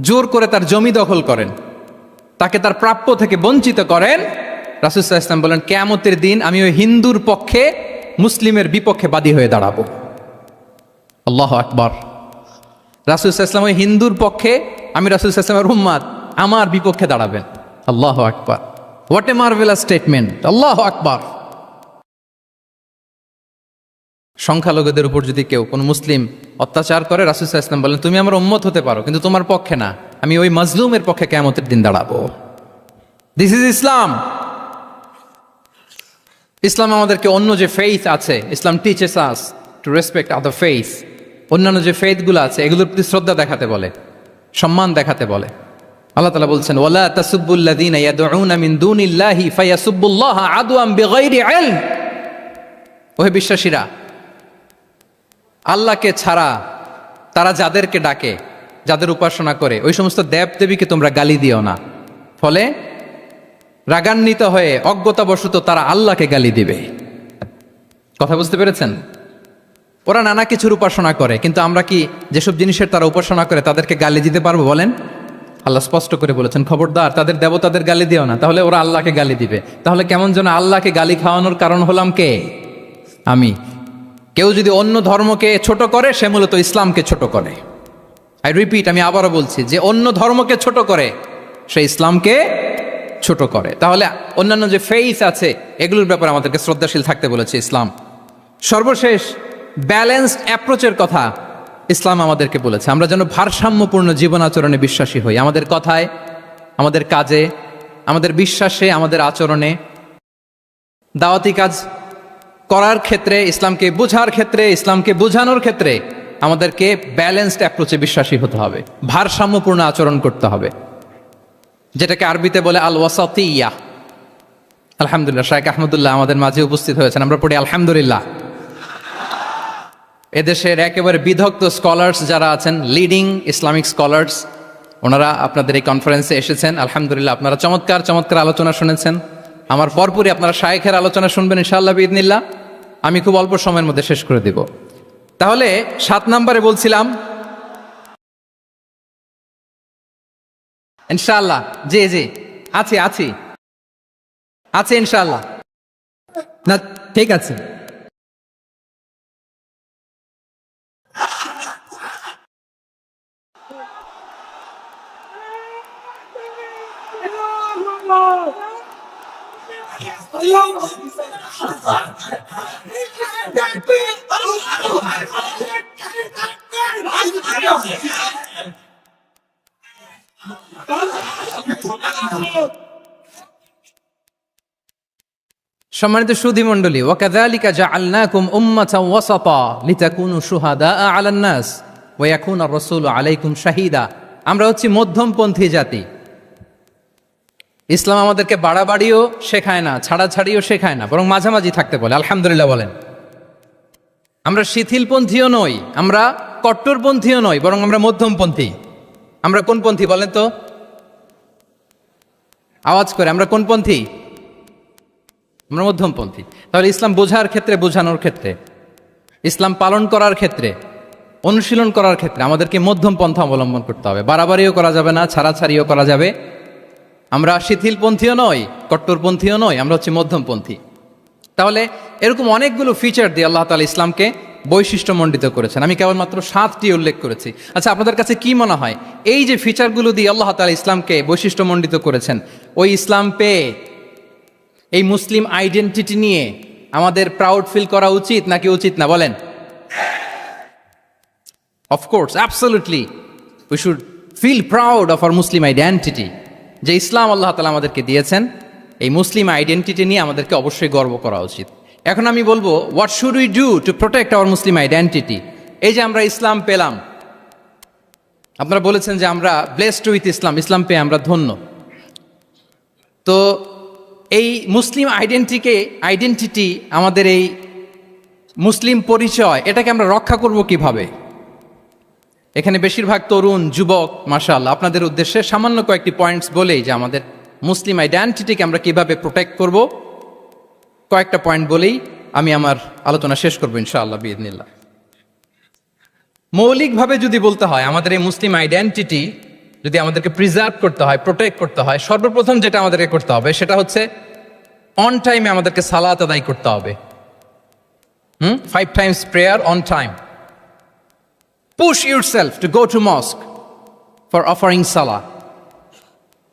জোর করে তার জমি দখল করেন, তাকে তার প্রাপ্য থেকে বঞ্চিত করেন, রাসূল সাল্লাল্লাহু আলাইহি ওয়াসাল্লাম বলেন কিয়ামতের দিন আমি ওই হিন্দুর পক্ষে মুসলিমের বিপক্ষে বাদী হয়ে দাঁড়াবো। আল্লাহু আকবার। রাসূল সাল্লাল্লাহু আলাইহি ওয়াসাল্লাম ওই হিন্দুর পক্ষে, আমি রাসূল সাল্লাল্লাহু আলাইহি ওয়াসাল্লামের উম্মত, আমার বিপক্ষে দাঁড়াবেন। আল্লাহু আকবার। What a marvelous statement. আল্লাহু আকবার। সংখ্যালঘুদের উপর যদি কেউ কোনো মুসলিম অত্যাচার করে, রাসূল সাল্লাল্লাহু আলাইহি ওয়াসাল্লাম বলেন তুমি আমার উম্মত হতে পারো, কিন্তু তোমার পক্ষে না, আমি ওই মাজলুমের পক্ষে কিয়ামতের দিন দাঁড়াবো। দিস ইজ ইসলাম। ইসলাম আমাদেরকে অন্য যে ফেইথ আছে, Islam teaches us to respect other faith. অন্যান্য যে ফেইথগুলো আছে এগুলোর প্রতি শ্রদ্ধা দেখাতে বলে, সম্মান দেখাতে বলে। আল্লাহ তাআলা বলছেন ওয়ালা তাসুব্বুল্লাযীনা ইয়াদউনা মিন দুনিল্লাহি ফায়াসুব্বুল্লাহা আদওয়ান বিগাইরি ইলম। ওহে বিশ্বাসীরা, আল্লাহকে ছাড়া তারা যাদেরকে ডাকে, যাদের উপাসনা করে, ওই সমস্ত দেবদেবীকে তোমরা গালি দিও না। ফলে রাগান্বিত হয়ে অজ্ঞতাবশত তারা আল্লাহকে গালি দিবে। কথা বুঝতে পেরেছেন? ওরা নানা কিছুর উপাসনা করে, কিন্তু আমরা কি যেসব জিনিসের তারা উপাসনা করে তাদেরকে গালি দিতে পারবো বলেন? আল্লাহ স্পষ্ট করে বলেছেন খবরদার তাদের দেবতাদের গালি দিও না, তাহলে ওরা আল্লাহকে গালি দিবে। তাহলে কেমন যেন আল্লাহকে গালি খাওয়ানোর কারণ হলাম কে? আমি। কেউ যদি অন্য ধর্মকে ছোট করে সে মূলত ইসলামকে ছোট করে। আই রিপিট, আমি আবারও বলছি, যে অন্য ধর্মকে ছোট করে সে ইসলামকে ছোট করে। তাহলে অন্যান্য যে ফেইথ আছে এগুলোর ব্যাপারে আমাদেরকে শ্রদ্ধাশীল থাকতে বলেছে ইসলাম। সর্বশেষ ব্যালেন্সড অ্যাপ্রোচের কথা ইসলাম আমাদেরকে বলেছে। আমরা যেন ভারসাম্যপূর্ণ জীবন আচরণে বিশ্বাসী হই, আমাদের কথায়, আমাদের কাজে, আমাদের বিশ্বাসে, আমাদের আচরণে। দাওয়াতি কাজ করার ক্ষেত্রে, ইসলামকে বোঝার ক্ষেত্রে, ইসলামকে বোঝানোর ক্ষেত্রে আমাদেরকে ব্যালেন্সড অ্যাপ্রোচে বিশ্বাসী হতে হবে, ভারসাম্যপূর্ণ আচরণ করতে হবে, যেটাকে আরবিতে বলে আল ওয়াসাতিয়া। আলহামদুলিল্লাহ, শাইখ আহমদুল্লাহ আমাদের মাঝে উপস্থিত হয়েছেন, আমরা পড়ি আলহামদুলিল্লাহ। এদেশের একেবারে বিদগ্ধ স্কলার্স যারা আছেন, লিডিং ইসলামিক স্কলার্স, ওনারা আপনাদের এই কনফারেন্সে এসেছেন। আলহামদুলিল্লাহ, আপনারা চমৎকার চমৎকার আলোচনা শুনেছেন। আমার পরপরই আপনারা শাইখের আলোচনা শুনবেন ইনশাআল্লাহ বিইذনিল্লাহ। আমি খুব অল্প সময়ের মধ্যে শেষ করে দিব। তাহলে 7 নম্বরে বলছিলাম ইনশাআল্লাহ। জি জি, আছি আছি আছে ইনশাআল্লাহ। না ঠিক আছে। সম্মানিত সুধী মণ্ডলী, ওয়াকাযালিকা জাআলনাকুম উম্মাতাও ওয়াসাতা লিতাকুনু শুহাদাআ আলান নাস ওয়া ইয়াকুনা আর-রাসূলু আলাইকুম শাহীদা। আমরা হচ্ছি মধ্যমপন্থী জাতি। ইসলাম আমাদেরকে বাড়াবাড়িও শেখায় না, ছাড়াছাড়িও শেখায় না, বরং মাঝামাঝি থাকতে বলে। আলহামদুলিল্লাহ বলেন। আমরা শিথিলপন্থীও নই, আমরা কট্টরপন্থীও নই, বরং আমরা মধ্যমপন্থী। আমরা কোন পন্থী বলেন তো? আওয়াজ করে, আমরা কোন পন্থী? আমরা মধ্যমপন্থী। তাহলে ইসলাম বোঝার ক্ষেত্রে, বোঝানোর ক্ষেত্রে, ইসলাম পালন করার ক্ষেত্রে, অনুশীলন করার ক্ষেত্রে আমাদেরকে মধ্যম পন্থা অবলম্বন করতে হবে। বাড়াবাড়িও করা যাবে না, ছাড়াছাড়িও করা যাবে। আমরা শিথিলপন্থীও নই, কট্টরপন্থীও নই, আমরা হচ্ছে মধ্যমপন্থী। তাহলে এরকম অনেকগুলো ফিচার দিয়ে আল্লাহ তাআলা ইসলামকে বৈশিষ্ট্যমণ্ডিত করেছেন। আমি কেবলমাত্র 7টি উল্লেখ করেছি। আচ্ছা, আপনাদের কাছে কি মনে হয় এই যে ফিচারগুলো দিয়ে আল্লাহ তাআলা ইসলামকে বৈশিষ্ট্যমণ্ডিত করেছেন, ওই ইসলাম পেয়ে এই মুসলিম আইডেন্টিটি নিয়ে আমাদের প্রাউড ফিল করা উচিত নাকি উচিত না? বলেন। Of course, absolutely we should feel proud of our Muslim identity. যে ইসলাম আল্লাহ তাআলা আমাদেরকে দিয়েছেন, এই মুসলিম আইডেন্টিটি নিয়ে আমাদেরকে অবশ্যই গর্ব করা উচিত। এখন আমি বলবো, what should we do to protect our Muslim identity? এই যে আমরা ইসলাম পেলাম, আপনারা বলেছেন যে আমরা ব্লেসড উইথ ইসলাম, ইসলাম পেয়ে আমরা ধন্য। তো এই মুসলিম আইডেন্টিটি, আমাদের এই মুসলিম পরিচয়, এটাকে আমরা রক্ষা করব কিভাবে? এখানে বেশিরভাগ তরুণ যুবক, মাশাআল্লাহ, আপনাদের উদ্দেশ্যে সামান্য কয়েকটি পয়েন্টস বলেই যে আমাদের মুসলিম আইডেন্টিটিকে আমরা কিভাবে প্রোটেক্ট করব, কয়েকটা পয়েন্ট বলেই আমি আমার আলোচনা শেষ করবো ইনশাআল্লাহ বিইذনিল্লাহ। মৌলিকভাবে যদি বলতে হয়, আমাদের এই মুসলিম আইডেন্টিটি যদি আমাদেরকে প্রিজার্ভ করতে হয়, প্রোটেক্ট করতে হয়, সর্বপ্রথম যেটা আমাদেরকে করতে হবে সেটা হচ্ছে অন টাইমে আমাদেরকে সালাত আদায় করতে হবে। 5 times prayer on time. Push yourself to go to mosque for offering salah.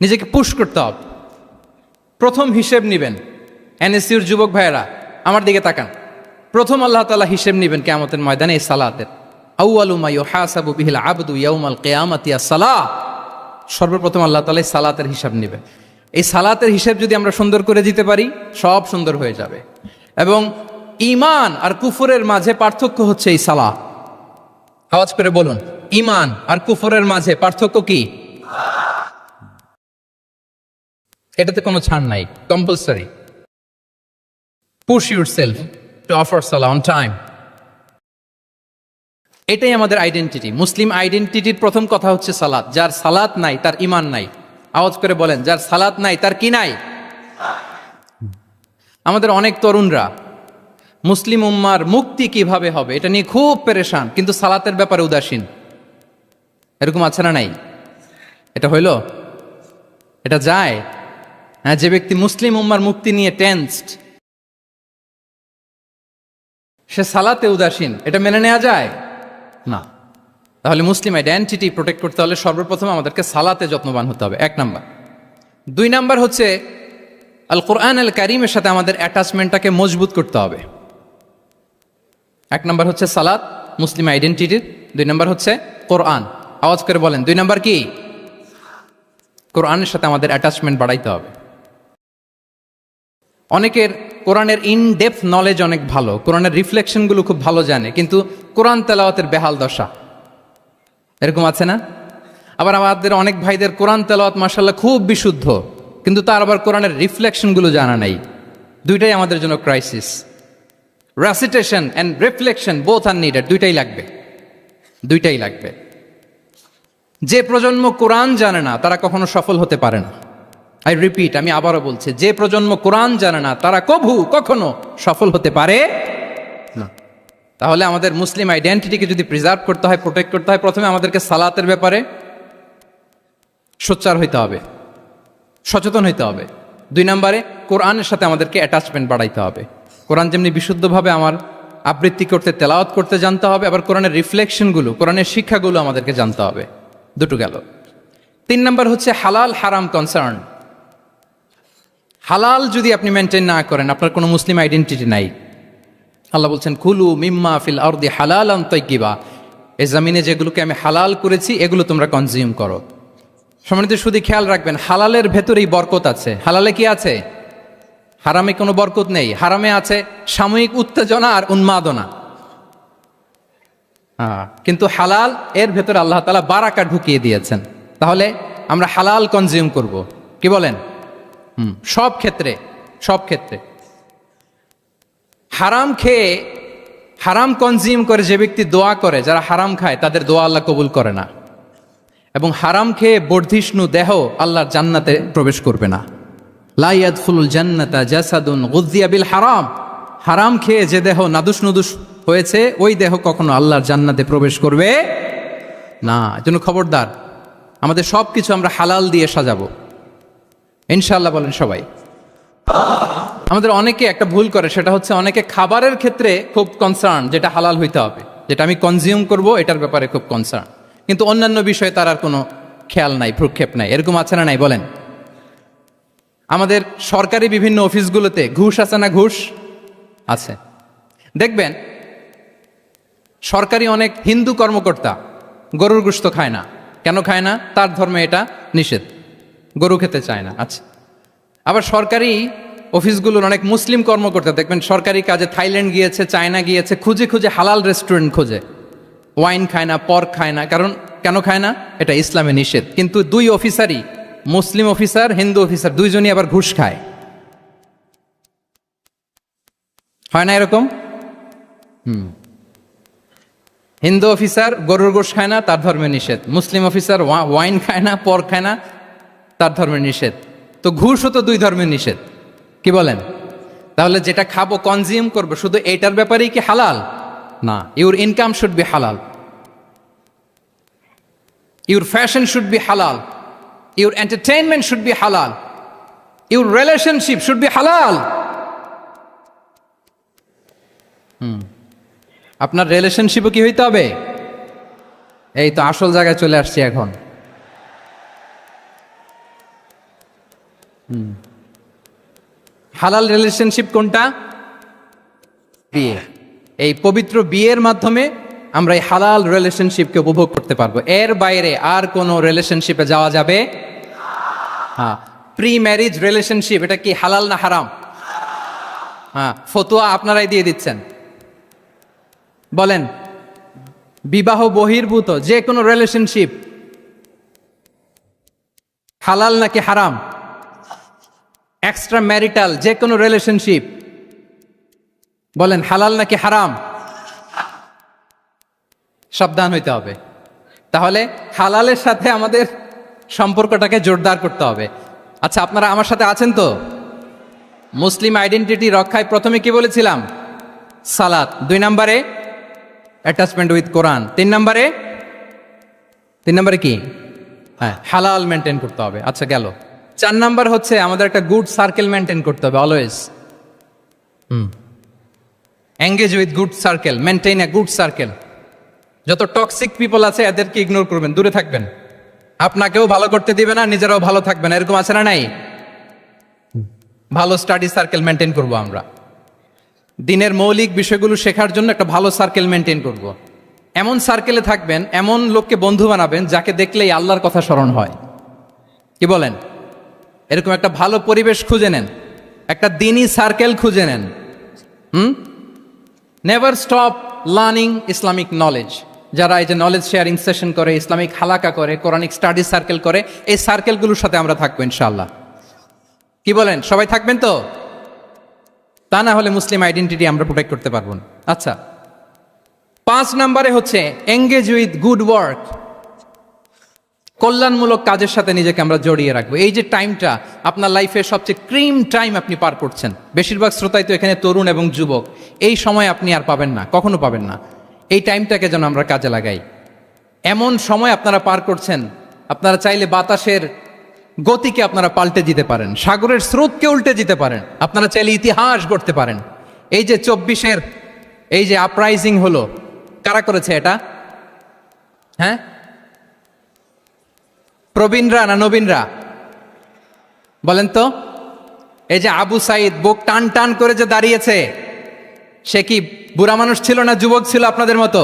নিজেকে পুশ করতে হবে। প্রথম হিসেব নিবেন। এনএসইউর যুবক ভাইয়েরা আমার দিকে তাকান। প্রথম আল্লাহ তাআলা হিসেব নিবেন কিয়ামতের ময়দানে এই সালাতের। আউয়ালু মা ইউহাসাবু বিহিল আবদু ইয়াউমাল কিয়ামাতি আস-সালাহ। সর্বপ্রথম আল্লাহ তাআলা এই সালাতের হিসাব নেবে। এই সালাতের হিসাব যদি আমরা সুন্দর করে দিতে পারি, সব সুন্দর হয়ে যাবে। এবং ঈমান আর কুফরের মাঝে পার্থক্য হচ্ছে এই সালাহ। আওয়াজ করে বলুন, ঈমান আর কুফরের মাঝে পার্থক্য কি? এটাতে কোনো ছাড় নাই, compulsory. Push yourself to offer Salah on time. এটাই আমাদের আইডেন্টিটি। মুসলিম আইডেন্টিটির প্রথম কথা হচ্ছে সালাত। যার সালাত নাই তার ঈমান নাই। আওয়াজ করে বলেন, যার সালাত নাই তার কি নাই? আমাদের অনেক তরুণরা মুসলিম উম্মার মুক্তি কিভাবে হবে এটা নিয়ে খুব পেরেশান, কিন্তু সালাতের ব্যাপারে উদাসীন। এরকম আছে না নাই? এটা হইল? এটা যায়? হ্যাঁ, যে ব্যক্তি মুসলিম উম্মার মুক্তি নিয়ে টেন্সড, সে সালাতে উদাসীন, এটা মেনে নেওয়া যায় না। তাহলে মুসলিম আইডেন্টিটি প্রোটেক্ট করতে হলে সর্বপ্রথম আমাদেরকে সালাতে যত্নবান হতে হবে, 1 নাম্বার। 2 নাম্বার হচ্ছে আল কোরআন আল কারীমের সাথে আমাদের অ্যাটাচমেন্টটাকে মজবুত করতে হবে। 1 নাম্বার হচ্ছে সালাত, মুসলিম আইডেন্টিটির। 2 নাম্বার হচ্ছে কোরআন। আওয়াজ করে বলেন, 2 নাম্বার কি? কোরআনের সাথে আমাদের অ্যাটাচমেন্ট বাড়াইতে হবে। অনেকের কোরআনের ইন ডেপথ নলেজ অনেক ভালো, কোরআনের রিফ্লেকশনগুলো খুব ভালো জানে, কিন্তু কোরআন তেলাওয়াতের বেহাল দশা। এরকম আছে না? আবার আমাদের অনেক ভাইদের কোরআন তেলাওয়াত মাশাআল্লাহ খুব বিশুদ্ধ, কিন্তু তার আবার কোরআনের রিফ্লেকশনগুলো জানা নাই। দুইটাই আমাদের জন্য crisis. Recitation and reflection both are needed. দুইটাই লাগবে। যে প্রজন্ম কোরআন জানে না তারা কখনো সফল হতে পারে না। আই রিপিট, আমি আবারও বলছি, যে প্রজন্ম কোরআন জানে না তারা কখনো সফল হতে পারে না। তাহলে আমাদের মুসলিম আইডেন্টিটিকে যদি প্রিজার্ভ করতে হয়, প্রোটেক্ট করতে হয়, প্রথমে আমাদেরকে সালাতের ব্যাপারে সোচ্চার হইতে হবে, সচেতন হইতে হবে। 2 নম্বরে কোরআনের সাথে আমাদেরকে অ্যাটাচমেন্ট বাড়াইতে হবে। কোরআন যেমনি বিশুদ্ধভাবে আমার আবৃত্তি করতে, তেলাওয়াত করতে জানতে হবে, আবার কোরআনের রিফ্লেকশনগুলো, কোরআনের শিক্ষাগুলো আমাদেরকে জানতে হবে। দুটো গেল। 3 নম্বর হচ্ছে হালাল হারাম কনসার্ন। হালাল যদি আপনি মেনটেন না করেন, আপনার কোনো মুসলিম আইডেন্টিটি নাই। আল্লাহ বলছেন কুলু মিম্মা ফিল আরদি হালালান তাইয়্যিবা, এই জমিনে যেগুলোকে আমি হালাল করেছি এগুলো তোমরা কনজিউম করো। সম্মানিত শুধু খেয়াল রাখবেন, হালালের ভেতরেই বরকত আছে। হালালে কি আছে? হারামে কোনো বরকত নেই। হারামে আছে সাময়িক উত্তেজনা আর উন্মাদনা। কিন্তু হালাল এর ভেতরে আল্লাহ তাআলা বারাকা ঢুকিয়ে দিয়েছেন। তাহলে আমরা হালাল কনজিউম করব, কি বলেন? সব ক্ষেত্রে, সব ক্ষেত্রে। হারাম খেয়ে, হারাম কনজিউম করে যে ব্যক্তি দোয়া করে, যারা হারাম খায় তাদের দোয়া আল্লাহ কবুল করে না। এবং হারাম খেয়ে বর্ধিষ্ণু দেহ আল্লাহর জান্নাতে প্রবেশ করবে না। লা ইয়াদখুলুল জান্নাতা জাসাদুন গুযিয়া বিল হারাম, হারাম খেয়ে যে দেহ নাদুস নুদুস হয়েছে ওই দেহ কখনো আল্লাহর জান্নাতে প্রবেশ করবে না। এজন্য খবরদার, আমাদের সব কিছু আমরা হালাল দিয়ে সাজাবো ইনশাআল্লাহ। বলেন সবাই। আমাদের অনেকে একটা ভুল করে, সেটা হচ্ছে অনেকে খাবারের ক্ষেত্রে খুব কনসার্ন, যেটা হালাল হইতে হবে, যেটা আমি কনজিউম করব এটার ব্যাপারে খুব কনসার্ন, কিন্তু অন্যান্য বিষয়ে তার আর কোনো খেয়াল নাই, ভ্রুক্ষেপ নাই। এরকম আছে না নাই বলেন? আমাদের সরকারি বিভিন্ন অফিসগুলোতে ঘুষ আছে না? ঘুষ আছে। দেখবেন সরকারি অনেক হিন্দু কর্মকর্তা গরুর গোশত খায় না। কেন খায় না? তার ধর্মে এটা নিষেধ, গরু খেতে চায় না। আচ্ছা, আবার সরকারি অফিসগুলোর অনেক মুসলিম কর্মকর্তা দেখবেন সরকারি কাজে থাইল্যান্ড গিয়েছে, চায়না গিয়েছে, খুঁজে খুঁজে হালাল রেস্টুরেন্ট খোঁজে, ওয়াইন খায় না, পর্ক খায় না। কারণ কেন খায় না? এটা ইসলামে নিষেধ। কিন্তু দুই অফিসারই, মুসলিম অফিসার হিন্দু অফিসার, দুইজনই আবার ঘুষ খায়। হয় না এরকম? হিন্দু অফিসার গরুর গোশ খায় না, তার ধর্মে নিষেধ। মুসলিম অফিসার ওয়াইন খায় না, পর্ক খায় না, তার ধর্মে নিষেধ। তো ঘুষও তো দুই ধর্মের নিষেধ, কি বলেন? তাহলে যেটা খাবো, কনজিউম করবো, শুধু এইটার ব্যাপারেই কি হালাল? না। ইউর ইনকাম শুড বি হালাল, ইউর ফ্যাশন শুড বি হালাল, ইউর এন্টারটেইনমেন্ট শুড বি হালাল, ইউর রিলেশনশিপ শুড বি হালাল। আপনার রিলেশনশিপও কি হইতে হবে? এই তো আসল জায়গায় চলে আসছি এখন। হালাল রিলেশনশিপ কোনটা? বিয়ে। এই পবিত্র বিয়ের মাধ্যমে আমরা এই হালাল রিলেশনশিপকে উপভোগ করতে পারবো। এর বাইরে আর কোনো রিলেশনশিপে যাওয়া যাবে? হ্যাঁ। প্রি ম্যারিজ রিলেশনশিপ, এটা কি হালাল না হারাম? হ্যাঁ, ফতোয়া আপনারাই দিয়ে দিচ্ছেন। বলেন, বিবাহ বহির্ভূত যে কোনো রিলেশনশিপ হালাল নাকি হারাম? এক্সট্রা ম্যারিটাল যে কোনো রিলেশনশিপ বলেন হালাল নাকি হারাম? সাবধান হইতে হবে। তাহলে হালালের সাথে আমাদের সম্পর্কটাকে জোরদার করতে হবে। আচ্ছা, আপনারা আমার সাথে আছেন তো? মুসলিম আইডেন্টিটি রক্ষায় প্রথমে কি বলেছিলাম? সালাত। 2 নম্বরে অ্যাটাচমেন্ট উইথ কোরআন। 3 নম্বরে কি? হ্যাঁ, হালাল মেনটেন করতে হবে। আচ্ছা গেল। 4 নাম্বার হচ্ছে আমাদের একটা গুড সার্কেল মেনটেন করতে হবে always. Engage with good circle, maintain a good circle. যত টক্সিক পিপল আছে এদেরকে ইগনোর করবেন, দূরে থাকবেন। আপনাকেও ভালো করতে দিবে না, নিজেরাও ভালো থাকবে না। এরকম আছে না নাই? ভালো স্টাডি সার্কেল মেনটেন করব আমরা। দিনের মৌলিক বিষয়গুলো শেখার জন্য একটা ভালো সার্কেল মেনটেন করব। এমন সার্কেলে থাকবেন, এমন লোককে বন্ধু বানাবেন যাকে দেখলেই আল্লাহর কথা স্মরণ হয়, কি বলেন? এরকম একটা ভালো পরিবেশ খুঁজে নেন, একটা দিনী সার্কেল খুঁজে নেন। Never stop learning Islamic knowledge. যারা এই যে নলেজ শেয়ারিং সেশন করে, ইসলামিক হালাকা করে, কোরআনিক স্টাডি সার্কেল করে, এই সার্কেলগুলোর সাথে আমরা থাকবো ইনশাআল্লাহ। কি বলেন? সবাই থাকবেন তো? তা না হলে মুসলিম আইডেন্টিটি আমরা প্রোটেক্ট করতে পারবো না। আচ্ছা, 5 নম্বরে হচ্ছে এঙ্গেজ উইথ গুড ওয়ার্ক। কল্যাণমূলক কাজের সাথে নিজেকে আমরা জড়িয়ে রাখবো। এই যে টাইমটা আপনার লাইফের সবচেয়ে ক্রিম টাইম আপনি পার করছেন, বেশিরভাগ শ্রোতাই তো এখানে তরুণ এবং যুবক, এই সময় আপনি আর পাবেন না, কখনো পাবেন না। এই টাইমটাকে যেন আমরা কাজে লাগাই। এমন সময় আপনারা পার করছেন, আপনারা চাইলে বাতাসের গতিকে আপনারা পাল্টে দিতে পারেন, সাগরের স্রোতকে উল্টে দিতে পারেন, আপনারা চাইলে ইতিহাস গড়তে পারেন। এই যে 24-এর এই যে আপরাইজিং হলো, কারা করেছে এটা? হ্যাঁ, প্রবীণরা না নবীনরা? বলেন তো। এই যে আবু সাইদ বুক টান টান করে যে দাঁড়িয়েছে, সে কি বুড়া মানুষ ছিল না যুবক ছিল আপনাদের মতো?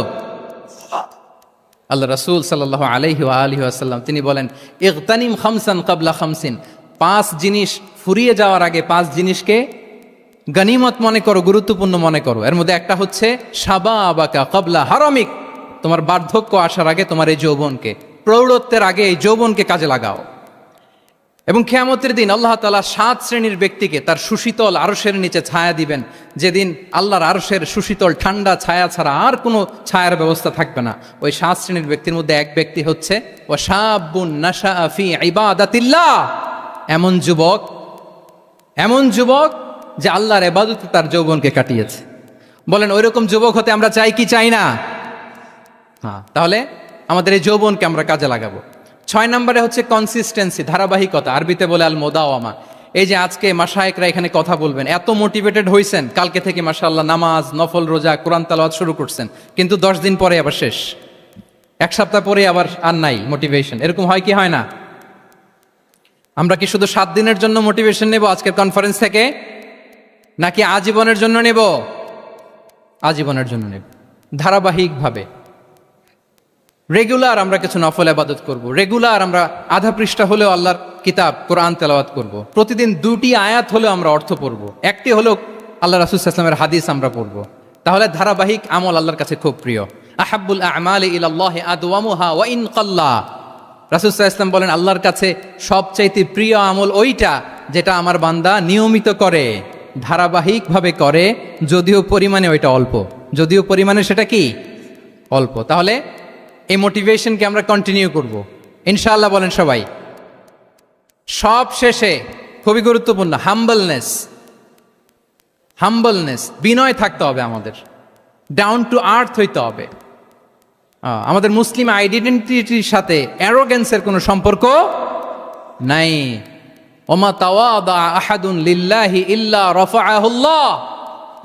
আল্লাহ রাসূল সাল্লাল্লাহু আলাইহি ওয়া আলিহি ওয়াসাল্লাম তিনি বলেন, ইগতানিম খামসান ক্বাবলা খামসিন, 5 জিনিস ফুরিয়ে যাওয়ার আগে 5 জিনিসকে গনিমত মনে করো, গুরুত্বপূর্ণ মনে করো। এর মধ্যে একটা হচ্ছে শাবাবাকা ক্বাবলা হারামিক, তোমার বার্ধক্য আসার আগে তোমার এই যৌবনকে, প্রৌঢ়ত্বের আগে এই যৌবনকে কাজে লাগাও। এবং কিয়ামতের দিন আল্লাহ তাআলা 7 শ্রেণীর ব্যক্তিকে তার সুশীতল আরশের নিচে ছায়া দিবেন, যেদিন আল্লাহর আরশের সুশীতল ঠান্ডা ছায়া ছাড়া আর কোনো ছায়ার ব্যবস্থা থাকবে না। ওই 7 শ্রেণীর ব্যক্তির মধ্যে এক ব্যক্তি হচ্ছে ওয়াশাবুন নাশাআ ফি ইবাদাতিল্লাহ, এমন যুবক যে আল্লাহর ইবাদতে তার যৌবনকে কাটিয়েছে। বলেন ওইরকম যুবক হতে আমরা চাই কি চাই না? হ্যাঁ, তাহলে আমাদের এই যৌবনকে আমরা কাজে লাগাবো। 6 নম্বরে হচ্ছে কনসিস্টেন্সি, ধারাবাহিকতা, আরবিতে বলে আল মোদাওয়ামা। এই যে আজকে মাশায়েখরা এখানে কথা বলবেন, এত মোটিভেটেড হয়েছেন, কালকে থেকে মাশাআল্লাহ নামাজ, নফল রোজা, কোরআন তেলাওয়াত শুরু করছেন, কিন্তু 10 দিন পরে আবার শেষ, 1 সপ্তাহ পরে আবার আর নাই মোটিভেশন। এরকম হয় কি হয় না? আমরা কি শুধু 7 দিনের জন্য মোটিভেশন নেব আজকের কনফারেন্স থেকে, নাকি আজীবনের জন্য নেব? আজীবনের জন্য নেব। ধারাবাহিকভাবে রেগুলার আমরা কিছু নফল ইবাদত করব, রেগুলার আমরা আধা পৃষ্ঠা হলেও আল্লাহর কিতাব কোরআন তেলাওয়াত করব, প্রতিদিন 2টি আয়াত হলেও আমরা অর্থ পড়ব, একটি হলেও আল্লাহ রাসূল সাল্লাল্লাহু আলাইহি ওয়াসাল্লামের হাদিস আমরা পড়ব। তাহলে ধারাবাহিক আমল আল্লাহর কাছে খুব প্রিয়। আহাব্বুল আ'মালি ইলাল্লাহি আদওয়ামুহা ওয়া ইন কাল্লা, রাসূল সাল্লাল্লাহু আলাইহি ওয়াসাল্লাম বলেন আল্লাহর কাছে সবচাইতে প্রিয় আমল ওইটা যেটা আমার বান্দা নিয়মিত করে, ধারাবাহিকভাবে করে, যদিও পরিমাণে ওইটা অল্প, যদিও পরিমাণে সেটা কি অল্প। তাহলে এই মোটিভেশনকে আমরা কন্টিনিউ করব ইনশাআল্লাহ। বলেন সবাই। সব শেষে খুবই গুরুত্বপূর্ণ হাম্বলনেস, বিনয় থাকতে হবে আমাদের, ডাউন টু আর্থ হইতে হবে। আমাদের মুসলিম আইডেন্টিটির সাথে অ্যারোগেন্সের কোনো সম্পর্ক নাই। ওমা তাওয়াদা আহাদুন লিল্লাহি ইল্লা রাফাআহুল্লাহ,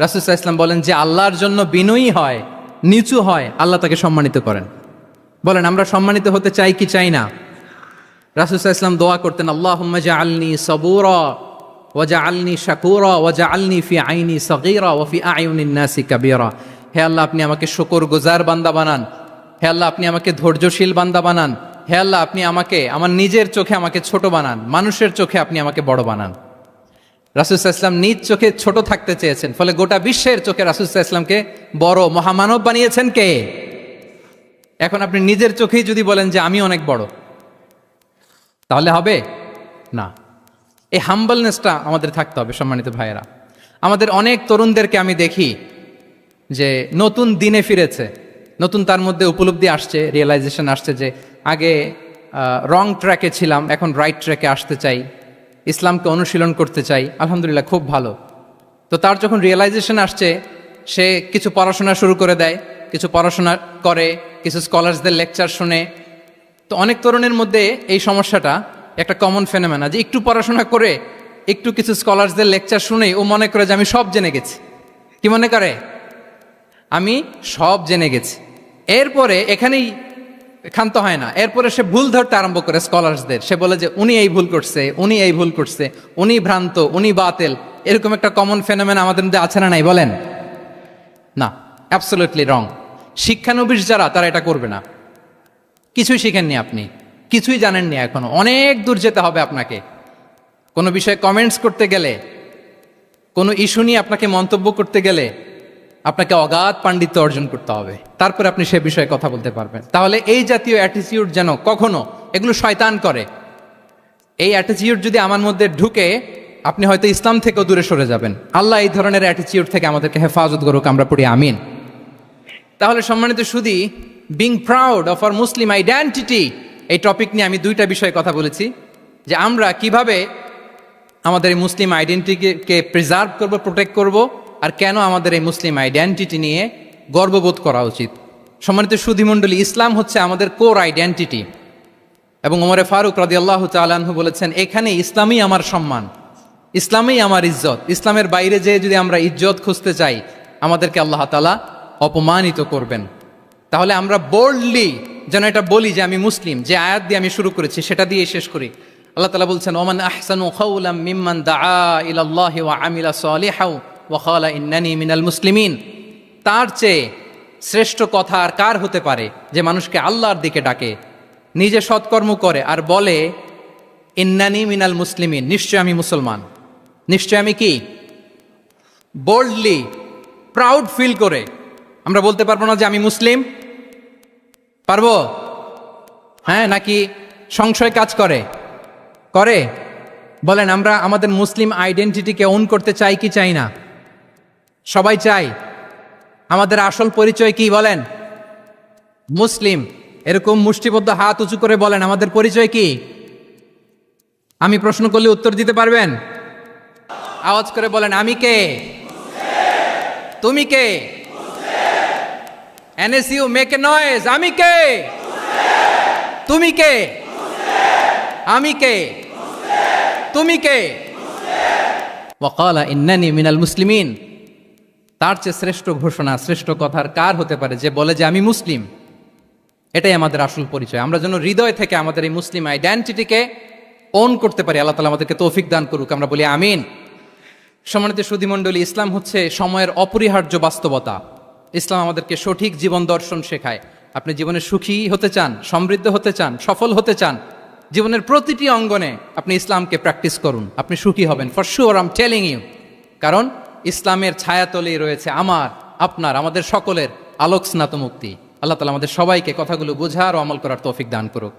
রাসূল সাল্লাল্লাহু আলাইহি ওয়াসাল্লাম বলেন যে আল্লাহর জন্য বিনয়ী হয়, নিচু হয়, আল্লাহ তাকে সম্মানিত করেন। বলেন আমরা সম্মানিত হতে চাই কি চাই না? রাসূল সাল্লাল্লাহু আলাইহি ওয়াসাল্লাম দোয়া করতেন, আল্লাহুম্মা জাআলনি সাবুরা ওয়া জাআলনি শাকুরা ওয়া জাআলনি ফি আইনি সাগীরা ওয়া ফি আয়ুনিন নাসি কাবীরা। হে আল্লাহ, আপনি আমাকে শুকরগুজার বান্দা বানান। হে আল্লাহ, আপনি আমাকে ধৈর্যশীল বান্দা বানান। হে আল্লাহ, আপনি আমাকে আমার নিজের চোখে আমাকে ছোট বানান, মানুষের চোখে আপনি আমাকে বড় বানান। রাসূল সাল্লাল্লাহু আলাইহি ওয়াসাল্লাম নিজ চোখে ছোট থাকতে চেয়েছেন, ফলে গোটা বিশ্বের চোখে রাসূল সাল্লাল্লাহু আলাইহি ওয়াসাল্লামকে বড় মহামানব বানিয়েছেন কে? এখন আপনি নিজের চোখেই যদি বলেন যে আমি অনেক বড়, তাহলে হবে না। এই হাম্বলনেসটা আমাদের থাকতে হবে। সম্মানিত ভাইয়েরা, আমাদের অনেক তরুণদেরকে আমি দেখি যে নতুন দিনে ফিরেছে, নতুন তার মধ্যে উপলব্ধি আসছে, রিয়েলাইজেশন আসছে যে আগে রং ট্র্যাকে ছিলাম, এখন রাইট ট্র্যাকে আসতে চাই, ইসলামকে অনুশীলন করতে চাই। আলহামদুলিল্লাহ, খুব ভালো। তো তার যখন রিয়েলাইজেশন আসছে, সে কিছু পড়াশোনা শুরু করে দেয়, কিছু পড়াশোনা করে, কিছু স্কলার্সদের লেকচার শুনে। তো অনেক তরুণের মধ্যে এই সমস্যাটা একটা কমন ফেনোমেনা, যে একটু পড়াশোনা করে, একটু কিছু স্কলার্সদের লেকচার শুনেই ও মনে করে যে আমি সব জেনে গেছি। কি মনে করে? আমি সব জেনে গেছি। এরপরে এখানেই ক্ষান্ত হয় না, এরপরে সে ভুল ধরতে আরম্ভ করে স্কলার্সদের। সে বলে যে উনি এই ভুল করছে, উনি এই ভুল করছে, উনি ভ্রান্ত, উনি বাতেল। এরকম একটা কমন ফেনোমেনা আমাদের মধ্যে আছে না নাই? বলেন না, অ্যাবসলিউটলি রং। শিক্ষানবিশ যারা, তারা এটা করবে না। কিছুই শিখেননি আপনি, কিছুই জানেননি, এখনো অনেক দূর যেতে হবে আপনাকে। কোনো বিষয়ে কমেন্টস করতে গেলে, কোনো ইস্যু নিয়ে আপনাকে মন্তব্য করতে গেলে আপনাকে অগাধ পাণ্ডিত্য অর্জন করতে হবে, তারপরে আপনি সে বিষয়ে কথা বলতে পারবেন। তাহলে এই জাতীয় অ্যাটিটিউড যেন কখনো, এগুলো শয়তান করে, এই অ্যাটিটিউড যদি আমার মধ্যে ঢুকে, আপনি হয়তো ইসলাম থেকেও দূরে সরে যাবেন। আল্লাহ এই ধরনের অ্যাটিটিউড থেকে আমাদেরকে হেফাজত করুক, আমরা পড়ি আমিন। তাহলে সম্মানিত সুধী, being proud of our Muslim identity, এই টপিক নিয়ে আমি 2টা বিষয়ে কথা বলেছি, যে আমরা কিভাবে আমাদের এই মুসলিম আইডেন্টিটিকে প্রিজার্ভ করব, প্রোটেক্ট করব, আর কেন আমাদের এই মুসলিম আইডেন্টিটি নিয়ে গর্ববোধ করা উচিত। সম্মানিত সুধী মণ্ডলী, ইসলাম হচ্ছে আমাদের কোর আইডেন্টিটি, এবং ওমরে ফারুক রাদিয়াল্লাহু তাআলা আনহু বলেছেন, এখানে ইসলামই আমার সম্মান, ইসলামই আমার ইজ্জত। ইসলামের বাইরে যেয়ে যদি আমরা ইজ্জত খুঁজতে চাই, আমাদেরকে আল্লাহ তাআলা অপমানিত করবেন। তাহলে আমরা বোল্ডলি যেন এটা বলি যে আমি মুসলিম। যে আয়াত দিয়ে আমি শুরু করেছি সেটা দিয়ে শেষ করি, আল্লাহ তাআলা বলছেন, ওমান আহসানু কাওলাম মিম্মান দাআ ইলাল্লাহি ওয়া আমিলা সালিহাও ওয়া ক্বালা ইন্নানি মিনাল মুসলিমিন। তার চেয়ে শ্রেষ্ঠ কথা আর কার হতে পারে যে মানুষকে আল্লাহর দিকে ডাকে, নিজে সৎকর্ম করে আর বলে ইন্নানি মিনাল মুসলিমিন, নিশ্চয় আমি মুসলমান। নিশ্চয় আমি কি? বোল্ডলি, প্রাউড ফিল করে আমরা বলতে পারবো না যে আমি মুসলিম? পারবো? হ্যাঁ, নাকি সংশয় কাজ করে? করে? বলেন, আমরা আমাদের মুসলিম আইডেন্টিটিকে ওন করতে চাই কি চাই না? সবাই চাই। আমাদের আসল পরিচয় কি বলেন? মুসলিম। এরকম মুষ্টিবদ্ধ হাত উঁচু করে বলেন, আমাদের পরিচয় কি? আমি প্রশ্ন করলে উত্তর দিতে পারবেন? আওয়াজ করে বলেন, আমি কে? তুমি কে? এনএসইউ মেক এ নয়েজ, আমি কে? তুমি কে? আমি কে? তুমি কে? ওয়াকালা ইন্নানি মিনাল মুসলিমিন। তার চেয়ে শ্রেষ্ঠ ঘোষণা, শ্রেষ্ঠ কথার কার হতে পারে যে বলে যে আমি মুসলিম? এটাই আমাদের আসল পরিচয়। আমরা যেন হৃদয় থেকে আমাদের এই মুসলিম আইডেন্টিটিকে ওন করতে পারি। আল্লাহ তাআলা আমাদেরকে তৌফিক দান করুক, আমরা বলি আমিন। সম্মানিত সুধীমণ্ডলী, ইসলাম হচ্ছে সময়ের অপরিহার্য বাস্তবতা। ইসলাম আমাদেরকে সঠিক জীবন দর্শন শেখায়। আপনি জীবনে সুখী হতে চান, সমৃদ্ধ হতে চান, সফল হতে চান, জীবনের প্রতিটি অঙ্গনে আপনি ইসলামকে প্র্যাকটিস করুন, আপনি সুখী হবেন for sure, I am telling you. কারণ ইসলামের ছায়াতলেই রয়েছে আমার, আপনার, আমাদের সকলের আলোক স্নাত মুক্তি। আল্লাহ তাআলা আমাদের সবাইকে কথাগুলো বোঝার ও আমল করার তৌফিক দান করুক।